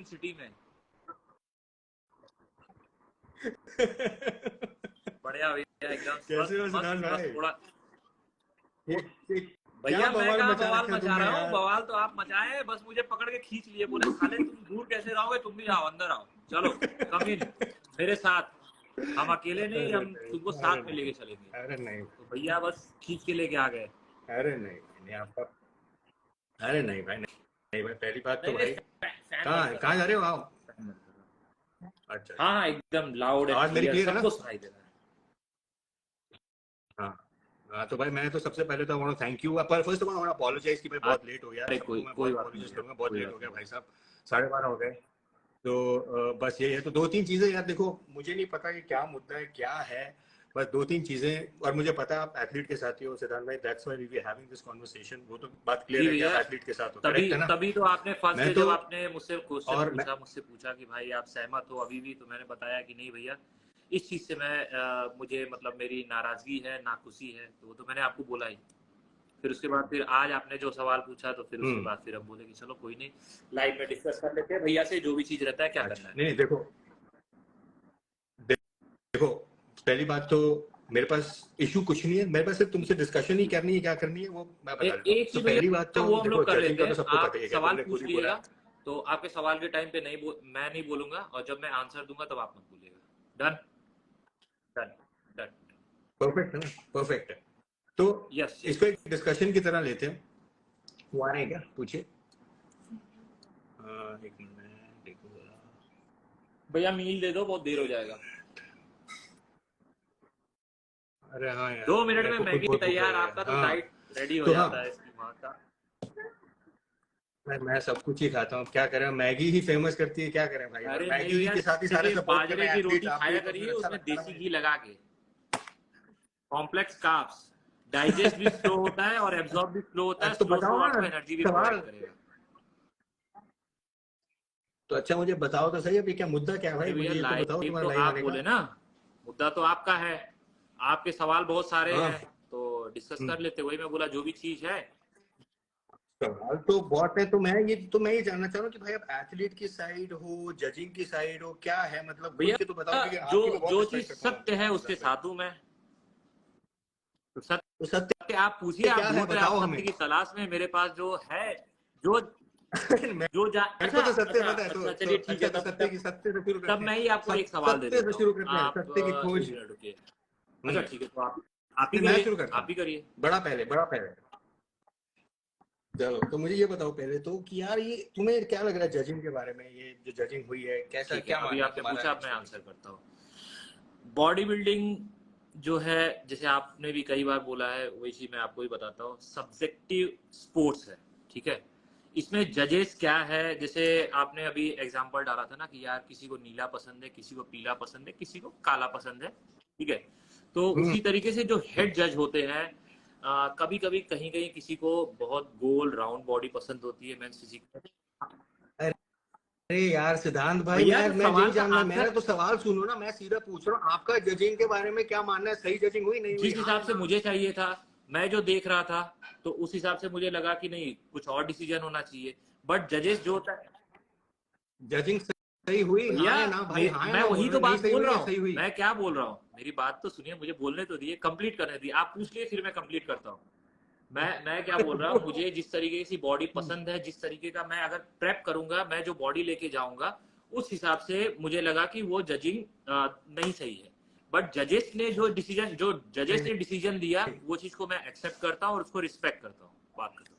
City में। बढ़िया भैया, एकदम कैसे हो मस्त सिद्धांत मस्त, बस भाई? थोड़ा। ये भैया क्या मैं बवाल कहाँ मचा बवाल रखे हो मचा तुमने रहा हूँ, यार? बवाल तो आप मचाए, बस मुझे पकड़ के खींच लिए, बोले साले तुम दूर कैसे रहोगे, तुम भी आओ, अंदर आओ, चलो कम इन मेरे साथ। हम अकेले नहीं, अरे हम तुमको नहीं, अरे साथ में लेके नहीं, चलेंगे। अरे नहीं, तो भैया बस खींच के लेके आ गए। अरे नहीं, नहीं आपका, अरे नहीं भाई, नहीं भाई, पहली बात तो नहीं नहीं, भाई, फैन बंद कहाँ कर रहा कहाँ हूँ, जा रहे हो आप? फैन बंद कर रहा हूँ। अच्छा हाँ अच्छा, हाँ, एकदम लाउड एंड आवाज मेरी क्लियर, क्लियर है ना? सबको सुनाई दे रहा है। हाँ हाँ, तो भाई मैं तो सबसे पहले तो वांट थैंक यू, पर फर्स्ट ऑफ ऑल अपोलोजाइज कि मैं बहुत लेट हो गया, अरे सबको कोई मैं कोई बहुत बात नहीं अपोलोजाइज भैया, करूंगा, बहुत कोई लेट हो बात गया नहीं भाई भैया। साहब, 12:30 हो गए। तो बस ये है, तो दो तीन चीजें यार, देखो मुझे नहीं पता कि क्या मुद्दा है क्या है, बस दो तीन चीजें, और मुझे पता है आप एथलीट के साथ ही हो सिद्धांत भाई, that's why we we having this conversation, वो तो बात क्लियर जी है कि आप भैया, एथलीट के साथ हो, तभी करेक्ट है ना? तभी तो आपने फर्स्ट मैं डे तो, जब आपने मुझसे क्वेश्चन और मैं, पूछा, मुझसे पूछा कि भाई आप सहमत हो अभी भी, तो मैंने बताया कि नहीं भैया, इस चीज से मैं मुझे मतलब मेरी नाराजगी है, नाखुशी है, तो वो तो मैंने आपको बोला ही। फिर उसके बाद फिर आज आपने जो सवाल पूछा, तो फिर उसके हम्म, बाद फिर हम बोले कि चलो कोई नहीं, लाइव में डिस्कस कर लेते हैं भैया से, जो भी चीज रहता है क्या करना अच्छा है। नहीं नहीं, देखो देखो, पहली बात तो मेरे पास इशू कुछ नहीं है, मेरे पास सिर्फ तुमसे डिस्कशन ही करनी है, क्या करनी है वो मैं बता देता हूँ। एक तो चीज पहली बात भैया तो वो हम देखो, लोग कर जजिंग लेते का हैं, तो सबको पता आप ही है, क्या सवाल तुमने खुद पूछ ही बोला लीजिएगा, है। तो आपके सवाल के टाइम पे मैं नहीं बोलूंगा, और जब मैं आंसर दूंगा तब आप मत बोलिएगा। Done done done. परफेक्ट है ना, परफेक्ट है। तो यस यस इसको एक यस। डिस्कशन की तरह लेते हैं, वो आ रहे हैं क्या, पूछिए। एक मिनट देखो जरा। भैया मील दे दो, बहुत देर हो जाएगा। अरे हाँ यार, 2 मिनट में मेरे को खुद मैगी बहुत भूख तैयार, लगी है, आपका तो हाँ। डाइट रेडी हो तो हाँ, जाता है इसकी माँ का। मैं सब कुछ ही खाता हूँ, क्या करें, मैगी ही फेमस करती है, क्या करें भाई, अब अरे नहीं मैगी ही भैया, के साथ ही सारे देखिए सपोर्ट कर बाजरे रहे हैं की एथलीट्स, रोटी आपको ये खाया तो फिर करिए, अच्छा उसमें लगता है ना देसी भाई। घी लगा के, कॉम्प्लेक्स कार्ब्स, डाइजेस्ट भी स्लो होता है और एब्जॉर्ब भी स्लो होता है, तो स्लो बताओ स्लो ना आपको एनर्जी भी सवाल, प्रोवाइड करेगा। तो अच्छा मुझे बताओ तो सही, अभी क्या मुद्दा क्या है भाई, अरे भैया मुझे ये तो बताओ लाइव तुम्हारा तो लाइव आप आने का। बोले ना, मुद्दा तो आपका है, आपके सवाल बहुत सारे हाँ, हैं, तो डिस्कस हम्म, कर लेते, वही मैं बोला जो भी चीज है। सवाल तो बहुत है, तो मैं ये जानना चाह रहा हूँ कि भाई आप एथलीट की साइड हो, जजिंग की साइड हो, क्या है मतलब, खुल के तो बताओ, भैया क्योंकि जो आपकी मैं बहुत जो रिस्पेक्ट चीज करता हूँ सत्य है उसके सिद्धांत भाई। साथ हूं मैं। तो तो सत्य सत्य आप पूछिए, आप क्या है ढूंढ रहे हैं, आप बताओ सत्य हमें। की तलाश में, मेरे पास जो है, जो जो जा मेरे अच्छा को तो सत्य अच्छा पता है, अच्छा, तो चलिए ठीक अच्छा, है, तो तब सत्य तब की, सत्य से शुरू तब करते हैं। मैं ही आपको एक सवाल दे सत्य से देता हूँ, शुरू करते हैं, आप सत्य की एक खोज। मिनट रुकिए। अच्छा हम्म, ठीक है, तो आप ही नहीं मैं करिए, शुरू करता आप ही हूँ, करिए। बड़ा पहले। चलो, तो मुझे ये बताओ पहले तो कि यार ये तुम्हें क्या लग रहा है जजिंग के बारे में, ये जो जजिंग हुई है, कैसा ठीक है, क्या अभी मानना है आपने तुम्हारा पूछा, अब मैं इसको आंसर लेके? करता हूँ। बॉडी बिल्डिंग जो है, जैसे आपने भी कई बार बोला है, वही चीज मैं आपको भी बताता हूँ, सब्जेक्टिव स्पोर्ट्स है, ठीक है। इसमें जजेस क्या है, जैसे आपने अभी एग्जांपल डाला था ना कि यार किसी को नीला पसंद है, किसी को पीला पसंद है, किसी को काला पसंद है, ठीक है। तो हम्म, उसी तरीके से जो हेड जज होते हैं, कभी कभी कहीं कहीं किसी को बहुत गोल राउंड बॉडी पसंद होती है मेंस फिजिक। अरे यार सिद्धांत भाई, भैया मैं तो मैं यही सवाल का जानना है, मेरा आंसर तो सवाल सुनो ना, मैं सीधा पूछ रहा हूँ आपका जजिंग के बारे में क्या मानना है, सही जजिंग हुई नहीं हुई, जिस हाँ हिसाब या से ना? मुझे चाहिए था, मैं जो देख रहा था, तो उस हिसाब से मुझे लगा कि नहीं, कुछ और डिसीजन होना चाहिए, बट जजेस जो होता है। जजिंग सही हुई, भैया हाँ या ना भाई, हाँ या मैं ना वही बोल तो रहे, नहीं बात सही बोल हुई रहा या हूँ, सही हुई? मैं क्या बोल रहा हूँ, मेरी बात तो सुनिए, मुझे बोलने तो दिए, कंप्लीट करने दिए, आप पूछ लिए फिर मैं कंप्लीट करता हूँ। मैं क्या बोल रहा हूँ, मुझे जिस तरीके की बॉडी पसंद है, जिस तरीके का मैं अगर प्रेप करूंगा, मैं जो बॉडी लेके जाऊंगा, उस हिसाब से मुझे लगा कि वो जजिंग नहीं सही है। बट जो जजेस नहीं ने डिसीजन दिया, नहीं, वो चीज को मैं एक्सेप्ट करता हूँ और उसको रिस्पेक्ट करता हूँ, बात करता हूँ।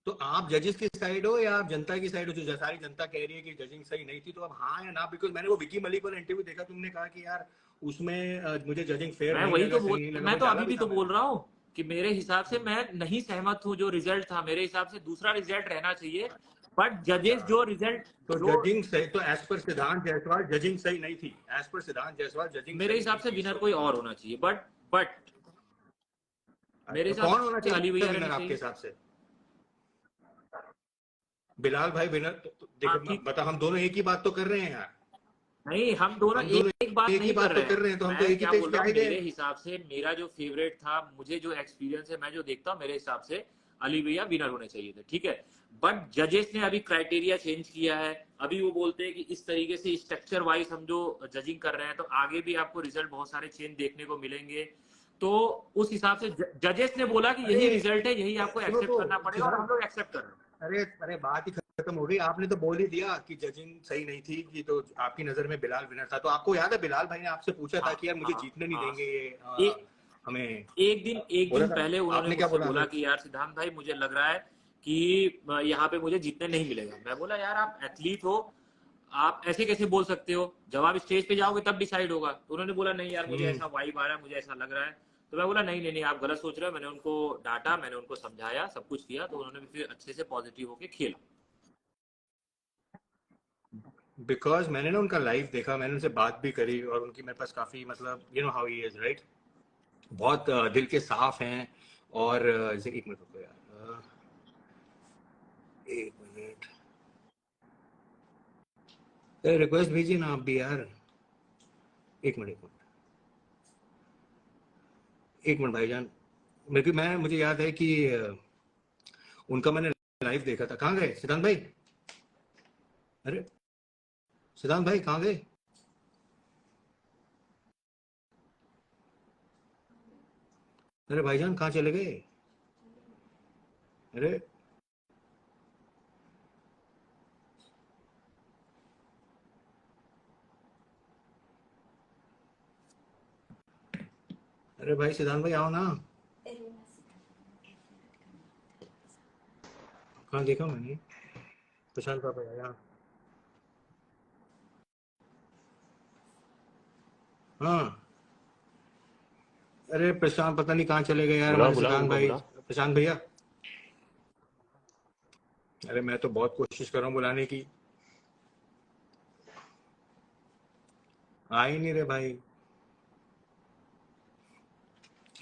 तो आप जजेस की साइड हो या आप जनता की साइड हो, जो सारी जनता कह रही है कि जजिंग सही नहीं थी, तो अब हाँ या ना? बिकॉज मैंने वो विकी मलिक वाला इंटरव्यू देखा, तुमने कहा कि यार उसमें मुझे जजिंग फेयर नहीं लगा, सही नहीं लगा, मैं वो तो डाला अभी भी भी था तो बोल मैंने। रहा हूँ कि मेरे हिसाब से मैं नहीं सहमत हूँ, जो रिजल्ट था मेरे हिसाब से दूसरा रिजल्ट रहना चाहिए, बट अच्छा, जजेस जो रिजल्ट तो जो जजिंग सही, तो एज पर सिद्धांत जायसवाल जजिंग सही नहीं थी, एज पर सिद्धांत जायसवाल जजिंग मेरे सही हिसाब नहीं से थी, विनर सो कोई और होना चाहिए, बट मेरे तो हिसाब कौन होना से अली चाहिए भैया रहने विनर आपके चाहिए। हिसाब से? बिलाल भाई विनर तो देखो, हाँ ठीक। बता, हम दोनों एक ही बात तो कर रहे हैं यार, नहीं, हम दोनों हम दोनों एक बात एक ही नहीं कर बात तो रहे कर हैं, रहे हैं, तो हम तो मैं एक ही क्या पेज बोल पे रहा हूँ, आए थे। मेरे हिसाब से मेरा जो फेवरेट था, मुझे जो एक्सपीरियंस है, मैं जो देखता हूँ, मेरे हिसाब से अली भैया विनर होने चाहिए थे, ठीक है। बट जजेस ने अभी क्राइटेरिया चेंज किया है, अभी वो बोलते हैं कि इस तरीके से स्ट्रक्चर वाइज हम जो जजिंग कर रहे हैं तो आगे भी आपको रिजल्ट बहुत सारे चेंज देखने को मिलेंगे। तो उस हिसाब से जजेस ने बोला कि यही अरे रिजल्ट है, यही आपको सुनो एक्सेप्ट तो करना पड़ेगा, और हम लोग एक्सेप्ट कर रहे हैं। अरे अरे बात ही खत्म हो गई, आपने तो बोल ही दिया कि जजिंग सही नहीं थी कि, तो आपकी नजर में बिलाल विनर था। तो आपको याद है बिलाल भाई ने आपसे पूछा था हाँ कि यार मुझे हाँ जीतने नहीं हाँ। देंगे ये, एक हमें एक बोला दिन था पहले ना, उन्होंने आपने क्या मुझसे बोला बोला फिर? कि यार सिद्धांत भाई मुझे लग रहा है कि यहाँ पे मुझे जीतने नहीं मिलेगा। मैं बोला यार आप एथलीट हो, आप ऐसे कैसे बोल सकते हो, जब आप स्टेज पे जाओगे तब डिसाइड होगा। तो उन्होंने बोला नहीं यार मुझे ऐसा वाइब आ रहा है, मुझे ऐसा लग रहा है। तो मैं बोला नहीं नहीं नहीं, आप गलत सोच रहे हो। मैंने उनको डांटा, मैंने उनको समझाया, सब कुछ किया, तो उन्होंने भी फिर अच्छे से पॉजिटिव होके खेला। बिकॉज मैंने ना उनका लाइव देखा, मैंने उनसे बात भी करी, और उनकी मेरे पास काफी मतलब you know how he is right, बहुत दिल के साफ हैं। और जैसे एक मिनट रुको यार, एक मिनट, रिक्वेस्ट भेजिए ना आप भी यार। एक मिनट एक मिनट एक मिनट भाईजान, मुझे याद है कि उनका मैंने लाइव देखा था। कहाँ गए सिद्धांत भाई? अरे सिद्धांत भाई कहाँ गए? अरे भाईजान कहाँ चले गए? अरे अरे भाई सिद्धांत भाई आओ ना। कहाँ देखा मैंने? प्रशांत पापा यहाँ। हाँ। अरे प्रशांत पता नहीं कहाँ चले गए यार बुलाओ हमारे बुलाओ सिद्धांत उनको भाई। बुलाओ। प्रशांत भैया, अरे मैं तो बहुत कोशिश कर रहा हूँ बुलाने की, आ ही नहीं रहे भाई।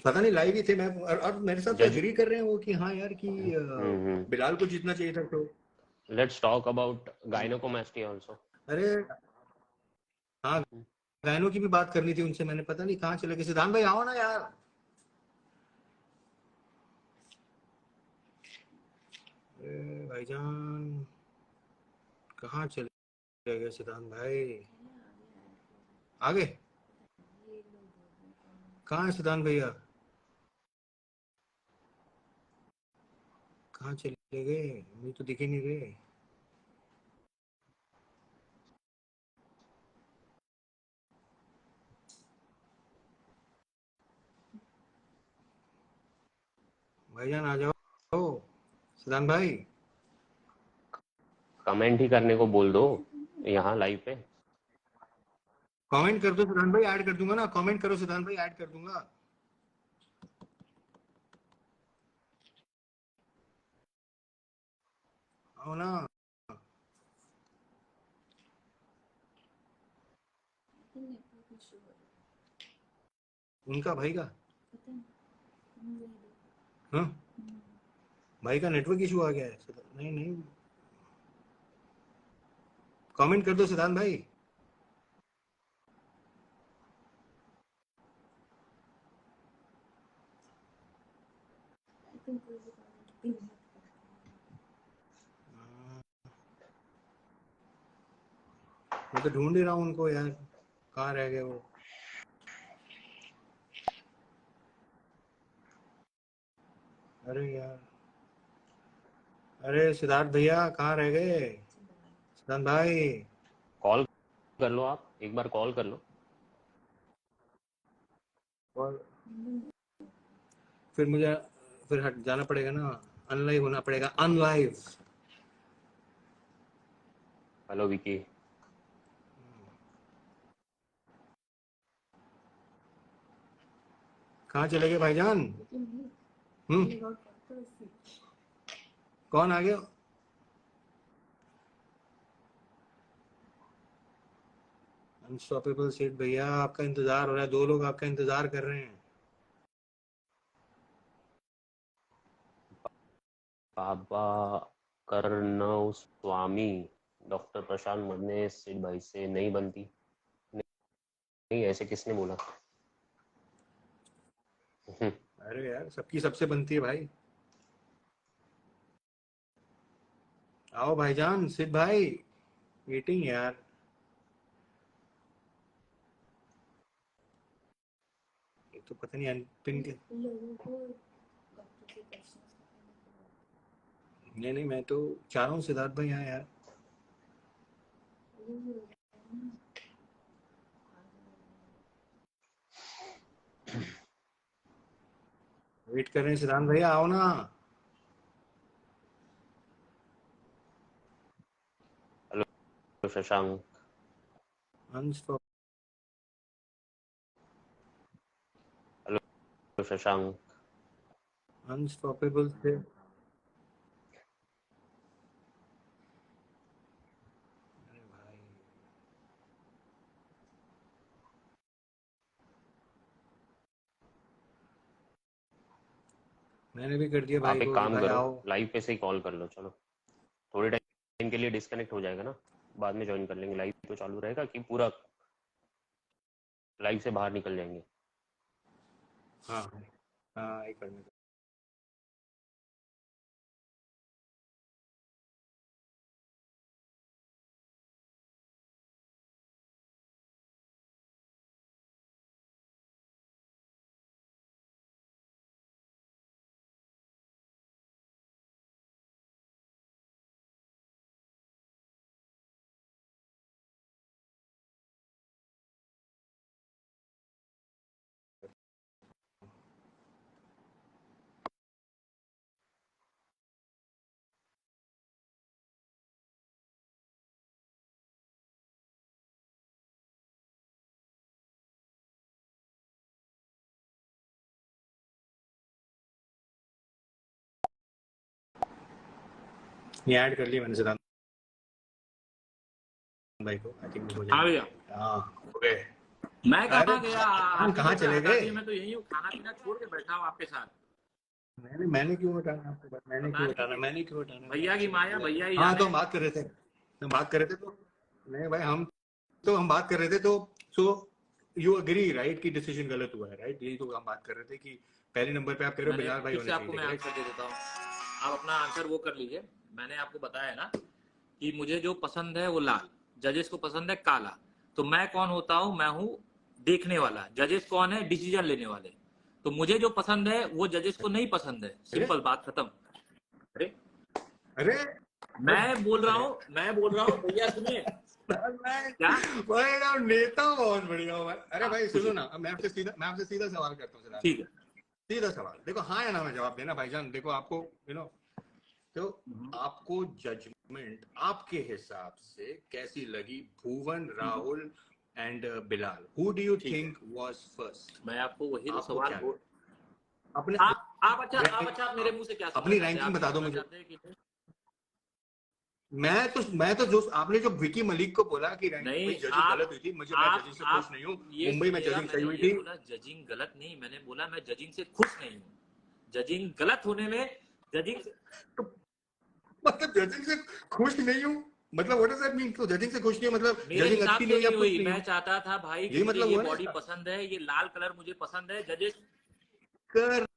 पता नहीं लाइव ही थे मैं, और मेरे साथ तो जज। एग्री कर रहे हैं वो कि हाँ यार कि हम्म। बिलाल को जीतना चाहिए था। तो लेट्स टॉक अबाउट गायनेकोमास्टिया आल्सो। अरे हाँ, गायनों की भी बात करनी थी उनसे, मैंने पता नहीं कहाँ चले गए। सिद्धांत भाई आओ ना यार। अरे भाईजान कहाँ चले गए सिद्धांत भाई? आ गए? कहाँ है सिद्धांत भैया? कहाँ चले गए? मुझे तो दिख ही नहीं रहे। भाईजान आ जाओ सिद्धांत भाई। कमेंट ही करने को बोल दो यहाँ लाइव पे। कमेंट कर दो सिद्धांत भाई, ऐड कर दूंगा ना। कमेंट करो सिद्धांत भाई, ऐड कर दूंगा। आओ ना। उनका भाई का? हाँ भाई का नेटवर्क इशू आ गया है। नहीं नहीं, कमेंट कर दो सिद्धांत भाई। मैं तो ढूंढ ही रहा हूँ उनको यार, कहाँ रह गए वो? अरे यार, अरे सिद्धार्थ भैया कहाँ रह गए? सिद्धांत भाई। कॉल कर लो, आप एक बार कॉल कर लो। और फिर मुझे फिर हट जाना पड़ेगा ना, अनलाइव होना पड़ेगा, अनलाइव। हेलो विकी। कहाँ चले गए भाईजान? कौन आ गया? अनस्टॉपेबल सेठ भैया आपका इंतजार हो रहा है, दो लोग आपका इंतजार कर रहे हैं। बाबा करनव स्वामी, डॉक्टर प्रशांत मदने सिड भाई से नहीं बनती। नहीं, ऐसे किसने बोला? अरे यार सबकी सबसे बनती है भाई। आओ भाईजान, सिद्ध भाई, मीटिंग यार। ये तो पता नहीं अनपिन के। नहीं, मैं तो चाह रहा हूँ सिद्धार्थ भाई यहाँ यार। वेट कर रहे हैं सिद्धांत भैया, आओ ना। Hello Shashank. Hello Shashank. Unstoppable थे। अरे भाई, मैंने भी कर दिया भाई आप एक को कि काम भाई करो, आओ। लाइव पे से ही कॉल कर लो। चलो थोड़े टाइम के लिए डिस्कनेक्ट हो जाएगा ना, बाद में ज्वाइन कर लेंगे। लाइव तो चालू रहेगा कि पूरा लाइव से बाहर निकल जाएंगे? हाँ हाँ, ये करने दो। ये ऐड कर लिया मैंने सिद्धांत भाई को, आई थिंक हो हाँ जाएगा। भैया, हाँ, हो गए। मैं अरे कहाँ गया? हम आपने कहाँ तो चले हटा गए? दिया, मैं तो यही हूँ, खाना पीना छोड़ के बैठा हूँ आपके साथ। मैंने क्यों हटाना आपको बात? पता नहीं, मैंने क्यों हटाना है भैया की आपसे? माया भैया ही हाँ, तो जाने। हम बात कर रहे थे। तो नहीं भाई, हम बात कर रहे थे, तो सो यू अग्री राइट कि डिसीजन गलत हुआ है, राइट? यही तो हम बात कर रहे थे कि पहले नंबर पे आप कह रहे हो मैंने बिलाल भाई फिर होने से चाहिए आपको थे, मैं करेक्ट? आंसर दे देता हूँ, आप अपना आंसर वो कर लीजिए। मैंने आपको बताया ना कि मुझे जो पसंद है वो लाल, जजेस को पसंद है काला। तो मैं कौन होता हूँ? मैं हूँ देखने वाला। जजेस कौन है? डिसीजन लेने वाले। तो मुझे जो पसंद है वो जजेस को नहीं पसंद है, अरे सिंपल बात खत्म। अरे अरे मैं बोल रहा अरे हूँ भैया सुनिए क्या। भाई आप नेता बहुत बढ़िया हो भाई। अरे हाँ भाई सुनो पूछिए। ना, अब मैं आपसे सीधा सवाल करता हूँ सिद्धार्थ ठीक भाई। है। सीधा सवाल, देखो हाँ या ना में जवाब देना भाईजान। देखो आपको यू नो तो आपको जजमेंट आपके हिसाब से कैसी लगी? Bhuvan, Rahul and Bilal, who do you ठीक है, थिंक वाज फर्स्ट? मैं आपको वही तो आपको सवाल क्या बोल। लगा? अपने आप मेरे मुंह से क्या सुनना अपनी चाहते हैं? रैंकिंग आप ये बता दो सुनना मुझे। चाहते हैं कि मैं तो जो आपने जो विकी मलिक को बोला कि रैंकिंग में नहीं? जजिंग गलत हुई थी, मैं जजिंग से खुश आप नहीं हूँ। ये मुंबई में सुनिएगा, जजिंग सही मैंने हुई ये थी। बोला जजिंग गलत नहीं, मैंने बोला मैं जजिंग से खुश नहीं हूँ। जजिंग गलत होने में जजिंग से, तो मतलब जजिंग से खुश नहीं हूँ, मतलब व्हाट डज दैट मीन? तो जजिंग से खुश नहीं हूँ मतलब मेरे जजिंग हिसाब अच्छी नहीं से हुई या नहीं खुश हुई। नहीं मैं हूँ? चाहता था भाई कि यही मुझे मतलब ये हुआ ना बॉडी इसका? पसंद है, ये लाल कलर मुझे पसंद है, जजेस। करेक्ट,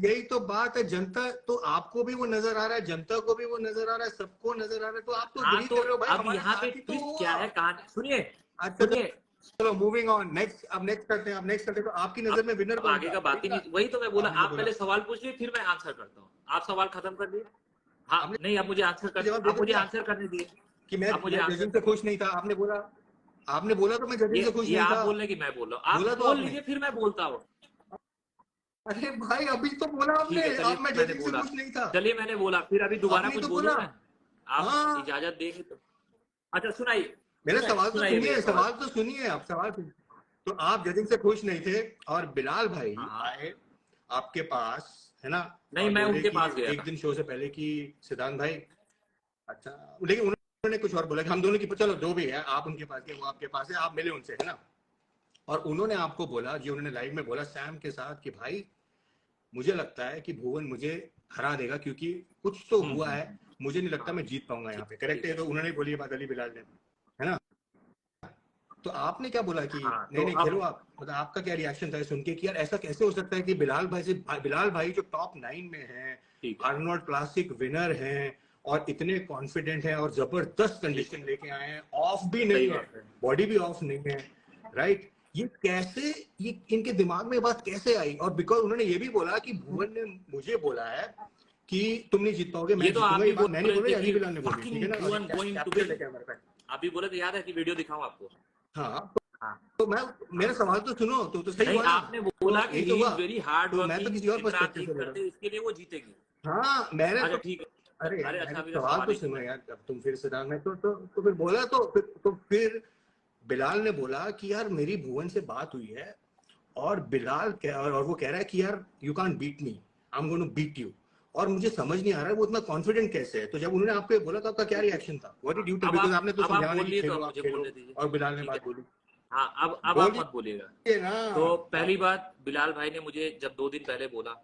यही तो बात है। जनता तो आपको भी वो नजर आ रहा है, जनता को भी वो नजर आ रहा है, सबको नजर आ रहा है, तो आप तो हाँ अग्री तो कर रहे हो भाई, अब हमारे यहाँ पे साथ ही तो ट्विस्ट क्या हुआ। है कहानी, सुनिए अच्छा सुनिए। चलो मूविंग ऑन, नेक्स्ट। अब नेक्स्ट करते हैं, तो आपकी नजर में विनर अब कौन आगे था? का बात ही ठीक है, नहीं, वही तो मैं बोला, आपने जो आप बोला, पहले सवाल पूछिए फिर मैं आंसर करता हूँ। आप सवाल खत्म कर दिए। हाँ आपने नहीं, अब मुझे आंसर कर, जवाब दे आप तो मुझे दिया आंसर करने दिए। कि आप मुझे मैं आंसर जजिंग से कर, खुश नहीं था। आपने बोला तो मैं जजिंग से खुश ये नहीं आप था। बोल रहे हैं कि मैं बोल रहा हूँ? आप बोला तो बोल आपने। लीजिए फिर मैं बोलता हूँ। अरे भाई अभी तो बोला आपने, ठीक है चलिए, अब मैं मैंने जजिंग से बोला, खुश नहीं था। चलिए मैंने बोला, फिर अभी दोबारा आपने कुछ तो बोलूं बोला। मैं? आप हाँ, इजाजत देंगे तो। अच्छा सुनाइए, मेरा सवाल तो सुनाइए भैया सुनिए, सवाल। आप सवाल सुनिए। तो आप जजिंग से खुश नहीं थे और बिलाल भाई हाँ हाँ। आए आपके पास, है ना? नहीं, और मैं बोले उनके कि पास गया एक था। दिन शो से पहले कि सिद्धांत भाई, अच्छा, लेकिन उन्होंने कुछ और बोला कि हम दोनों की, चलो जो भी है, आप उनके पास गए, वो आपके पास है, आप मिले उनसे, है ना? और उन्होंने आपको बोला, जो उन्होंने लाइव में बोला सैम के साथ, कि भाई मुझे लगता है कि भुवन मुझे हरा देगा क्योंकि कुछ तो हुआ है, मुझे नहीं लगता हाँ मैं जीत पाऊंगा यहाँ ठीक पे। करेक्ट ठीक है? है। तो उन्होंने बोली ये बात अली बिलाल ने, है ना? तो आपने क्या बोला कि हाँ नहीं तो नहीं अब खेलो आप, मतलब आपका क्या रिएक्शन था सुन के कि यार ऐसा कैसे हो सकता है कि बिलाल भाई जो टॉप 9 में हैं, ठीक है। आर्नोल्ड क्लासिक विनर हैं, और इतने कॉन्फिडेंट हैं और जबरदस्त कंडीशन लेके आए हैं, ऑफ भी सही नहीं है, बात है। बॉडी भी ऑफ नहीं है, राइट। ये कैसे, ये इनके दिमाग में बात कैसे आई? और बिकॉज उन्होंने ये भी बोला कि भुवन ने मुझे बोला है कि तुम नहीं जीत पाओगे, मैं ये तो आप जीतूंगा। भी ये बात बोल मैंने रहे बोली, थे अली कि बिलाल ने बोली, ठीक है ना? भुवन गोइंग टू कैपिटल है हमारे पास। आप भी बोले थे, याद है कि वीडियो दिखाऊं आपको? हाँ, हाँ, तो मैं, मेरा सवाल तो सुनो, तो सही नहीं, हुआ ना? आपने बोला तो कि यही ही तो इज हुआ। वेरी हार्ड तो मैं तो वर्किंग, किसी और दिन रात पर्सपेक्टिव एक से बोल रहा करते, इसके लिए वो जीतेगी। हूँ। हाँ, मैंने अच्छा तो, ठीक है। अरे यार अरे अच्छा, मैंने अभी सवाल तो ही सुनो सुना। यार, अब तुम फिर सिद्धांत में तो फिर बोला, तो फिर बिलाल ने बोला कि यार मेरी भुवन से बात हुई है, और बिलाल और वो कह रहा है कि यार you can't beat me, I am going to beat you. और मुझे समझ नहीं आ रहा है वो इतना कॉन्फिडेंट कैसे है। तो जब उन्होंने आपको बोला तो आपका क्या रिएक्शन था? What did you take? Because आपने तो अब आप समझाने बोल की लिए तो खेलो, अब आप मुझे खेलो, बोलने दीजिए, और बिलाल ने ठीक बात है। बोली। हाँ, अब आप बोलिए मत बोलिएगा। ना। तो पहली बात, बिलाल भाई ने मुझे जब 2 दिन पहले बोला,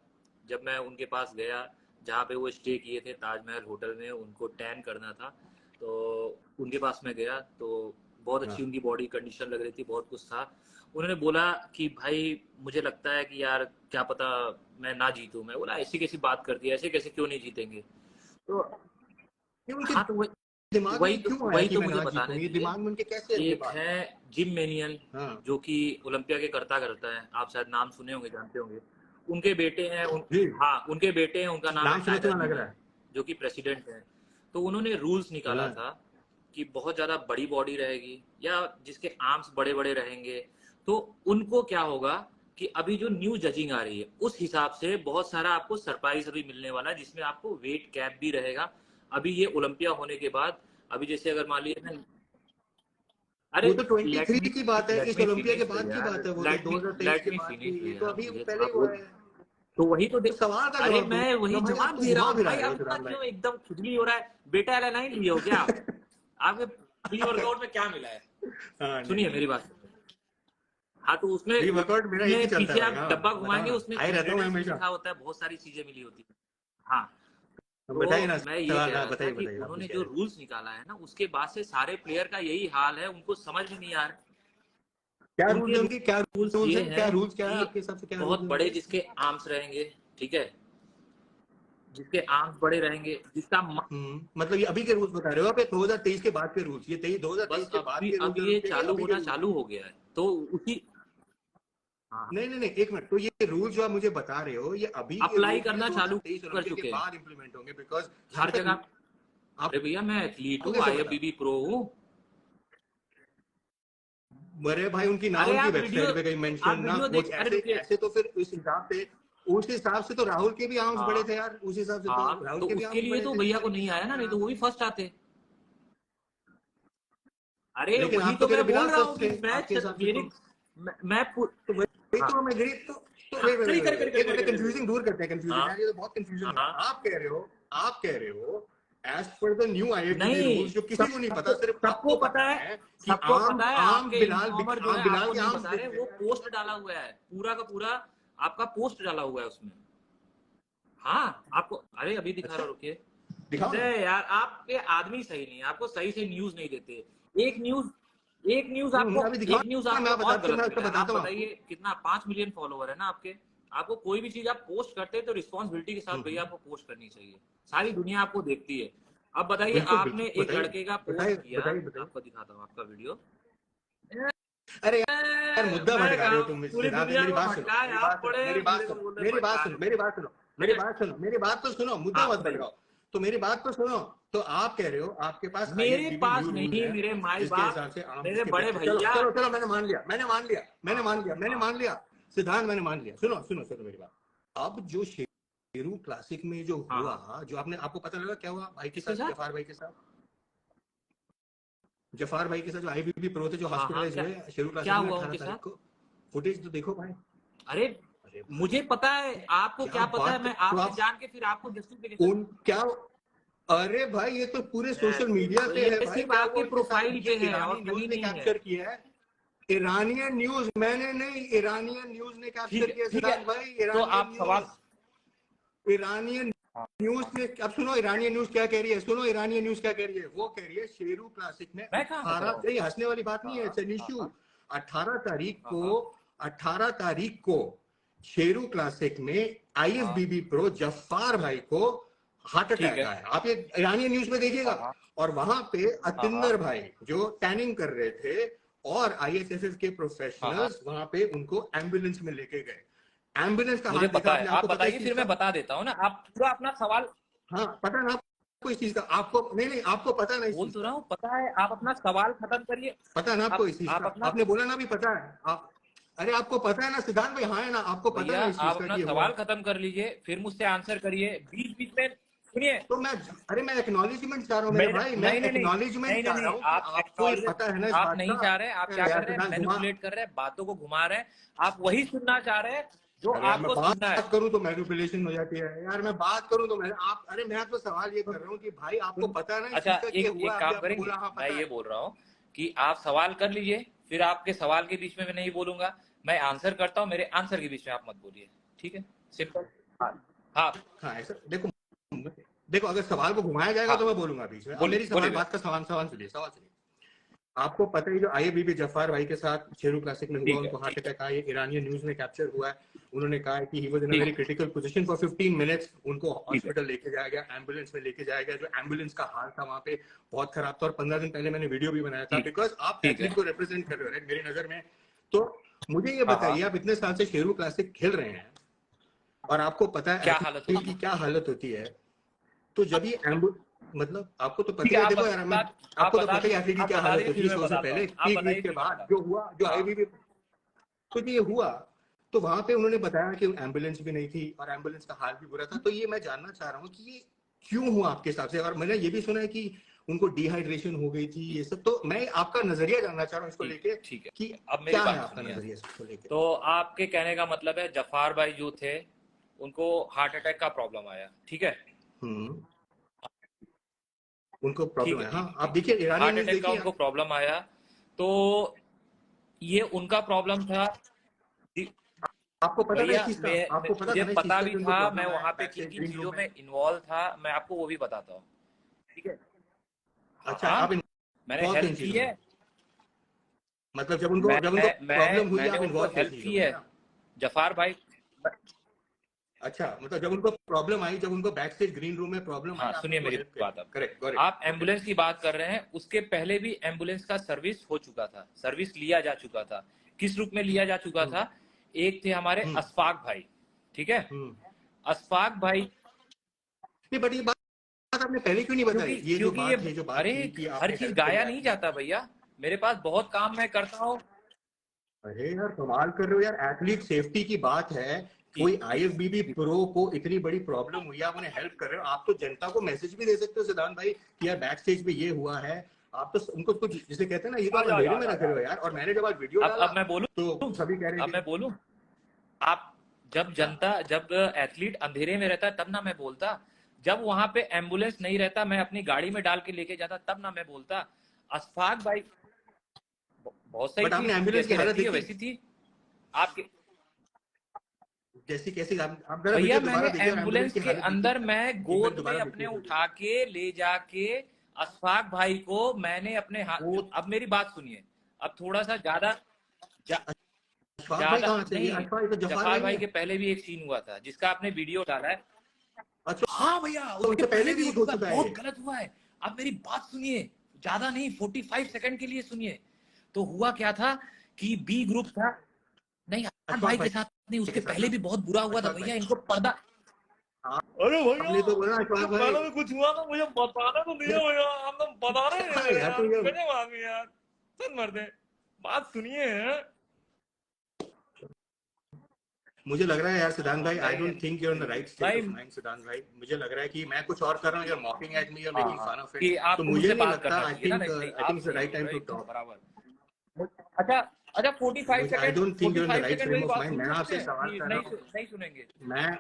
जब मैं उनके पास गया जहाँ पे वो स्टे किए थे ताजमहल होटल में, उनको टैन करना था, तो उनके पास मैं गया तो बहुत अच्छी हाँ। उनकी बॉडी कंडीशन लग रही थी, बहुत कुछ था। उन्होंने बोला कि भाई मुझे लगता है कि यार क्या पता मैं ना जीतूं। मैं बोला ऐसी कैसी बात करती है, ऐसे कैसे क्यों नहीं जीतेंगे? तो ये उनके हाँ, तो दिमाग में क्यों आया वही कि तो मैं मुझे ना बताने जीतूं? ये दीजिए। दिमाग में उनके कैसे है ये एक बात? है जिम मैनियल, हाँ जो कि ओलंपिया के करता है, आप शायद नाम सुने होंगे, जानते होंगे। उनके बेटे हैं जी, हाँ, उनके बेटे हैं, उनका नाम है नाम सुना टाइगर सुना लग जिम, रहा है। जो कि प्रेसिडेंट है। तो उन्होंने रूल्स निकाला हाँ। था कि बहुत ज्यादा बड़ी बॉडी रहेगी या जिसके आर्म्स बड़े बड़े रहेंगे, तो उनको क्या होगा कि अभी जो न्यू जजिंग आ रही है उस हिसाब से बहुत सारा आपको सरप्राइज अभी मिलने वाला है, जिसमें आपको वेट कैप भी रहेगा। अभी ये ओलंपिया होने के बाद, अभी जैसे अगर मान लीजिए, अरे वो तो 23 की बात है, लेट इस मी ओलंपिया के फिनिश बाद की यार, बात है, वो तो 2023 लेट के मी बाद की। फिनिश ये तो भैया, अभी मुझे पहले आप हुआ वो, है। तो वही तो तो सवाल का अरे जवाब दो मैं वही ना भाई, आप जवाब तो दे रहा घुमा हूँ फिरा भाई, रहे हो आप इतना सिद्धांत भाई। क्यों एकदम खुजली हो रहा है? बेटा एलानाइन लिए हो क्या आप? आपके प्री वर्कआउट में क्या मिला है? हाँ, सुनिए नहीं मेरी बात। हाँ, तो उसमें प्री वर्कआउट मेरा एक ही चलता है पीछे भाई। आप हाँ डब्बा बताओ घुमाएंगे, ना, उसमें आई रहता हूँ मैं इंग्रेडिएंट्स भी हमेशा। लिखा होता है, बहुत सारी चीजें मिली होती है। हाँ, बताइए ना तो मैं ये सवाल। कह हाँ रहा था बताइए कि बताइए, आप कुछ उन्होंने कह जो रहे थे। रूल्स निकाला है ना, उसके बाद से सारे प्लेयर का यही हाल है, उनको समझ में नहीं आ रहा। क्या रूल्स उनके है उनके? क्या रूल्स रूल्स ये है? क्या हैं रूल्स क्या है कि आपके हिसाब से? क्या रूल्स बहुत है बड़े उनके? जिसके आर्म्स रहेंगे, ठीक है, जिसके आर्म्स बड़े रहेंगे, जिसका मतलब ये अभी के रूल्स बता रहे हो आप, या 2023 के बाद के रूल्स? ये 2023 बस के बाद के अब रूल्स ये ओलंपिया के, चालू अभी के होना रूल्स? चालू हो गया है, तो उसी, हाँ, नहीं नहीं नहीं, एक मिनट। तो ये रूल्स जो आप मुझे बता रहे हो, ये अभी के अप्लाई रूल्स करना या चालू 2023 कर ओलंपिया के चुके हैं बाद इंप्लीमेंट होंगे? बिकॉज जहां हर तक जगह। अरे आपको भैया मैं एथलीट हूँ, कैसे पता? IFBB प्रो हूँ। अरे भाई, उनकी ना अरे उनकी आप वीडियो, वेबसाइट पे कहीं मेंशन ना वो देख, अरे ऐसे रुकिए। ऐसे। तो फिर उस हिसाब से तो राहुल के भी आर्म्स बड़े हाँ थे यार। उस हिसाब से तो हाँ, राहुल तो के भी उसके आर्म्स लिए बड़े तो थे जिस भैया को तरीके नहीं के आया आर्म्स ना, हैं नहीं तो वो भी आपके। फर्स्ट आते। अरे लेकिन वही आप तो तो कह रहे मैं बोल बिलाल रहा हूँ फर्स्ट कि थे आपके हिसाब से। मेरी, मैं तो वही हाँ तो मैं एग्री। तो हाँ, करी करी करी एक करी मिनट, करी कंफ्यूजिंग दूर करते हैं कंफ्यूजन हाँ यार, ये तो बहुत कंफ्यूजन है। हाँ, आप कह रहे हो एज पर द न्यू आईएफबीबी नहीं, रूल्स, जो किसी को नहीं पता, सिर्फ सबको आपको पता पता है, है कि सबको आर्म पता है। आर्म आपके इन्फॉर्मर जो है बिलाल आपको के नहीं आर्म्स बता दिख रहे, रहे वो हैं। पोस्ट डाला हुआ है, पूरा का पूरा आपका पोस्ट डाला हुआ है उसमें। हाँ आपको, अरे अभी दिखा अच्छा, रहा, रुकिए। दिखाओ ना। अरे यार, आपके आदमी सही नहीं है, आपको सही से न्यूज नहीं देते। अभी दिखाओ एक न्यूज ना, आपको और मैं गलत उसका मिला है। आप बताता हूँ आपको। बताइए कितना, 5 मिलियन फॉलोवर है ना आपके, आपको कोई भी चीज आप पोस्ट करते हैं तो रिस्पॉन्सिबिलिटी के साथ भैया आपको पोस्ट करनी चाहिए, सारी दुनिया आपको देखती है। अब बताइए, बिल्कुल आपने बिल्कुल, एक बताइए लड़के का बताइए पोस्ट किया, बताइए बताइए। आपको दिखाता हूँ आपका वीडियो। अरे यार, मुद्दा मैं भटका रहे कहा हो तुम पूरी सिद्धांत। दुनिया मेरी को बात सुनो, भटकाए, मेरी आप बात सुनो, पड़े मेरी बात मेरे को सुनो, बोल रहे मेरी बात भटका सुनो, रहे मेरी बात सुनो, मेरी अच्छा, बात सुनो, मेरी बात तो सुनो, मुद्दा हाँ मत बताइए। भटकाओ। तो मेरी बात तो सुनो। तो आप कह रहे हो आपके पास मेरे आईएफबीबी पास न्यू रूल्स नहीं, हैं, मेरे माई जिसके बाप, हिसाब से आर्म मेरे जिसके बड़े बेटे। चलो भैया। चलो चलो, मैंने मान लिया, हाँ मैंने हाँ मान लिया सिद्धांत, मैंने मान लिया। सुनो सुनो सुनो मेरी बात। अब जो शेरू क्लासिक में जो हाँ हुआ, हाँ, जो आपको पता लगा क्या हुआ भाई के किसके साथ, साथ? जफार भाई के साथ जो आईबीबी प्रो थे, जो हाँ हाँ, हॉस्पिटलाइज क्या हुए शेरू क्या क्लासिक में हुआ 18 उनके तारीख साथ? को। फुटेज तो देखो भाई। अरे अरे मुझे भाई, पता है, आपको क्या क्या पता है? बात मैं तो आपसे आप जान के फिर आपको जस्टिफिकेशन, उन क्या, अरे भाई ये तो पूरे सोशल मीडिया पे है ये भाई। सिर्फ क्या वो आपके उनके साथ, प्रोफाइल ये पे है ईरानी और न्यूज कहीं ने नहीं है। कैप्चर किया है। ईरानियन न्यूज, मैंने नहीं, ईरानियन न्यूज ने कैप्चर किया ठीक है, सिद्धांत भाई। तो आप सवाल, ईरानियन न्यूज ने, अब सुनो ईरानियन न्यूज क्या कह रही है, सुनो ईरानियन न्यूज क्या कह रही है। वो कह रही है शेरू क्लासिक में मैं कहाँ हंस रहा 18, हूँ? ये हंसने वाली बात नहीं है, इट्स एन इशू। 18 तारीख को 18 तारीख को शेरू क्लासिक में आईएफबीबी प्रो जफ्फार भाई को हार्ट ठीक अटैक है। आया, आप ये ईरानी न्यूज में देखिएगा। हाँ और वहां पे अतिंदर भाई जो टैनिंग कर रहे थे और आईएसएसएफ के हाँ हाँ, प्रोफेशनल्स वहां पे उनको एम्बुलेंस में लेके गए। एम्बुलेंस का मुझे हाल देखा पता है, आपने, आप आपको पता है बताइए इस फिर चीज मैं का? बता देता हूँ ना, आप पूरा अपना सवाल हाँ पता ना आपको इस चीज का? आपको नहीं, आपको पता ना इस बोल चीज तो का? रहा हूँ, पता है, आप अपना सवाल खत्म करिए। पता ना आपको इस चीज आप का? अपना, आपने बोला ना अभी पता है आप। अरे आपको पता है ना सिद्धांत भाई, हाँ है ना, आपको पता है भैया ना इस चीज आप का अपना कि ये हुआ सवाल है? खत्म कर लीजिए, फिर मुझसे आंसर करिए, बीच बीच में सुनिए। तो मैं, अरे मैं एक्नॉलेजमेंट चाह रहा हूँ मेरे मेरा भाई, मैं नहीं नहीं नहीं एक्नॉलेजमेंट नहीं नहीं चाह रहा नहीं, हूँ कि आप आपको ये एक्नॉलेज पता है ना इस आप बात नहीं का। चाह रहे हैं। आप क्या अरे यार कर रहे हैं, सिद्धांत घुमा। मैनिपुलेट कर रहे हैं, बातों को घुमा रहे हैं। आप वही सुनना चाह रहे हैं जो अरे यार मैं आपको सुनना है। बात करूं तो मैनिपुलेशन हो जाती है यार, मैं बात करूं तो मैं आप, अरे मैं तो सवाल ये कर रहा हूँ कि भाई आपको पता है ना इस अच्छा, चीज का कि ये एक हुआ एक है? अभी काम आपने करेंगे, बोला हाँ मैं पता ये है। बोल रहा हूँ कि आप सवाल कर लीजिए, फिर आपके सवाल के बीच में मैं नहीं बोलूंगा, मैं आंसर करता हूँ, मेरे आंसर के बीच में आप मत बोलिए, ठीक है? सिंपल। हाँ हाँ हाँ ऐसा देखो, देखो अगर सवाल को घुमाया जाएगा हाँ, तो मैं बोलूंगा बीच में। अब बोलिए मेरी बोलिए सवाल भैया। बात का सवाल सवाल सुनिए, सवाल सुनिए। आपको पता ही जो आईएबीबी जफार भाई के साथ शेरू क्लासिक में हुआ, ठीक है, उनको हार्ट ठीक है, अटैक आया, इरानियन न्यूज में कैप्चर हुआ है। उन्होंने कहा है कि ही वाज इन अ ठीक वेरी है, क्रिटिकल पोजीशन फॉर 15 मिनट्स। उनको ठीक है, हॉस्पिटल लेके जाया गया, एम्बुलेंस में लेके जाया गया। जो एम्बुलेंस का हाल था वहां पे बहुत खराब था, और 15 दिन पहले मैंने वीडियो भी बनाया था, ठीक बिकॉज आप ठीक है। एथलीट को रिप्रेजेंट कर रहे हो राइट मेरी नजर में। तो मुझे ये हाँ हाँ, बताइए, आप इतने साल से शेरू क्लासिक खेल रहे हैं और आपको पता है क्या हालत एथलीट होती की है? क्या हालत होती है। तो जब ये मतलब आपको तो ठीक पता है, ही है, देखो यार मैं, आप आपको तो बता पता ही दीजिए, एथलीट की आप क्या बता हालत दीजिए होती फिर है मैं शो से बताता पहले, हूँ, आप पीक वीक बताइए के फिर मैं बाद बताता जो हूँ। हुआ, जो हाँ आईबीबी। तो ये हुआ, तो वहां पे उन्होंने बताया कि एम्बुलेंस भी नहीं थी और एम्बुलेंस का हाल भी बुरा था। तो ये मैं जानना चाह रहा हूँ कि ये क्यों हुआ आपके हिसाब से। और मैंने ये भी सुना है कि उनको डिहाइड्रेशन हो गई थी, ये सब। तो मैं आपका नजरिया जानना चाह रहा हूँ इसको ठीक लेके ठीक कि है, अब मेरी क्या है बात आपका सुनिए आप। नजरिया इसको लेके। तो आपके कहने का मतलब है जफार भाई जो थे उनको हार्ट अटैक का प्रॉब्लम आया, ठीक है? हम्म, उनको ठीक प्रॉब्लम है, है। ठीक हाँ है, आप ठीक है। देखिए, ईरानी हार्ट न्यूज अटैक का देखिए उनको आप। प्रॉब्लम आया, तो ये उनका प्रॉब्लम था। आपको पता था भैया इस चीज का? आपको पता मुझे था ना इस चीज पता का भी कि उनको था, मैं प्रॉब्लम आया वहां पे बैक किन स्टेज किन ग्रीन रूम चीजों में? में इन्वॉल्व था, मैं आपको वो भी बताता हूँ, ठीक है? हाँ अच्छा, हाँ, आप मैंने इन्वॉल्व थे इन हेल्प की चीजों है। में? मतलब जब उनको प्रॉब्लम मैंने हुई, आप उनको इन्वॉल्व थे हेल्प की चीजों में, है, है ना? जफार भाई। अच्छा, मतलब जब उनको प्रॉब्लम आई, जब उनको बैक स्टेज ग्रीन रूम में प्रॉब्लम आई, हाँ आपने सुनिए उनको मेरी हेल्प करी। बात। अब करेक्ट, गॉट इट, आप ओके। एम्बुलेंस की बात कर रहे हैं, उसके पहले भी एम्बुलेंस का सर्विस हो चुका था, सर्विस लिया जा चुका था। किस रूप में लिया जा चुका हम्म था? एक थे हमारे हम्म अशफाक भाई, ठीक है? हम्म। अशफाक भाई, नहीं बट ये बात आपने पहले क्यों नहीं बताई? ये जो क्योंकि ये, बात है, जो बात अरे थी कि हर आपने चीज हेल्प करी गाया नहीं एथलीट जाता की। भैया, मेरे पास बहुत काम मैं करता हूँ। अरे यार कमाल कर रहे हो यार, एथलीट सेफ्टी की बात है। कोई ठीक ठीक आईएफबीबी प्रो को इतनी बड़ी प्रॉब्लम हुई, आप उन्हें हेल्प कर रहे हो। आप तो जनता को मैसेज भी दे सकते हो सिद्धांत भाई कि यार बैक स्टेज पे ये हुआ है। आप तो उनको कुछ जिसे कहते हैं ना, ये तो आप आजा आजा अंधेरे में आजा रख रहे आजा। हो यार। और मैंने जब आज वीडियो डाला अब मैं बोलूं, तो सभी कह रहे अब थे मैं बोलूं, आप, क्या? जब एथलीट अंधेरे में रहता है तब ना मैं बोलता, जब वहां पे एम्बुलेंस नहीं रहता, मैं अपनी गाड़ी में डाल के लेके जाता, तब ना मैं बोलता। अशफाक भाई बहुत सही बट थी, आपने एम्बुलेंस की जैसी हालत रहती है देखी? वैसी थी आपके। जैसी कैसी? आप जरा भैया वीडियो दोबारा मैंने देखिए और एम्बुलेंस एम्बुलेंस की के हालत देखिए, अंदर मैं एक बार गोद में दोबारा अपने देखिए वीडियो। उठा के ले जाके अशफाक भाई को मैंने अपने हाथ, वो अब मेरी बात सुनिए, अब थोड़ा सा ज्यादा अशफाक भाई ज्यादा कहाँ से? ये नहीं, अशफाक, ये तो जफार जफार भाई नहीं भाई है? के पहले भी एक सीन हुआ था जिसका आपने वीडियो डाला है। अच्छा, हाँ भैया, तो उसके उससे पहले पहले भी भी हो एक हो चुका है, चुका है बहुत ये? गलत हुआ है। अब मेरी बात सुनिए, ज्यादा नहीं, 45 सेकंड के लिए सुनिए। तो हुआ क्या था कि बी ग्रुप था, नहीं अरमान अशफाक भाई भाई के साथ नहीं, उसके के साथ पहले ना? भी बहुत बुरा हुआ था अशफाक भाई, भैया, इनको पर्दा। हाँ, अरे भैया, आपने तो बोला उसके अशफाक भाई। पहले भी कुछ हुआ ना, मुझे बताने तो दिया यार भैया, हम तो बताने ही नहीं क्या दे रहे यार, यार, तो ये गजब आदमी यार, चल मरते। बात सुनिए। मुझे लग रहा है यार सिद्धांत भाई, आई नहीं don't think you in the right state भाई, ऑफ माइंड सिद्धांत भाई। मुझे लग रहा है कि मैं कुछ और कर रहा हूँ, you are mocking at me, you are हाँ मेकिंग हाँ, फन ऑफ इट। कि तो आपको मुझे मुझसे नहीं बात लगता, करना आई चाहिए ना, थिंक नहीं नहीं, आई आप थिंक इट्स द सही राइट बोल टाइम रहे हो टू एकदम टॉक। बराबर। अच्छा अच्छा, 45 I second, don't think you in the 45 right second frame मेरी ऑफ बात माइंड। सुन मैं सकते आपसे हैं सवाल कि कर रहा नहीं हूँ। नहीं सुनेंगे? मैं,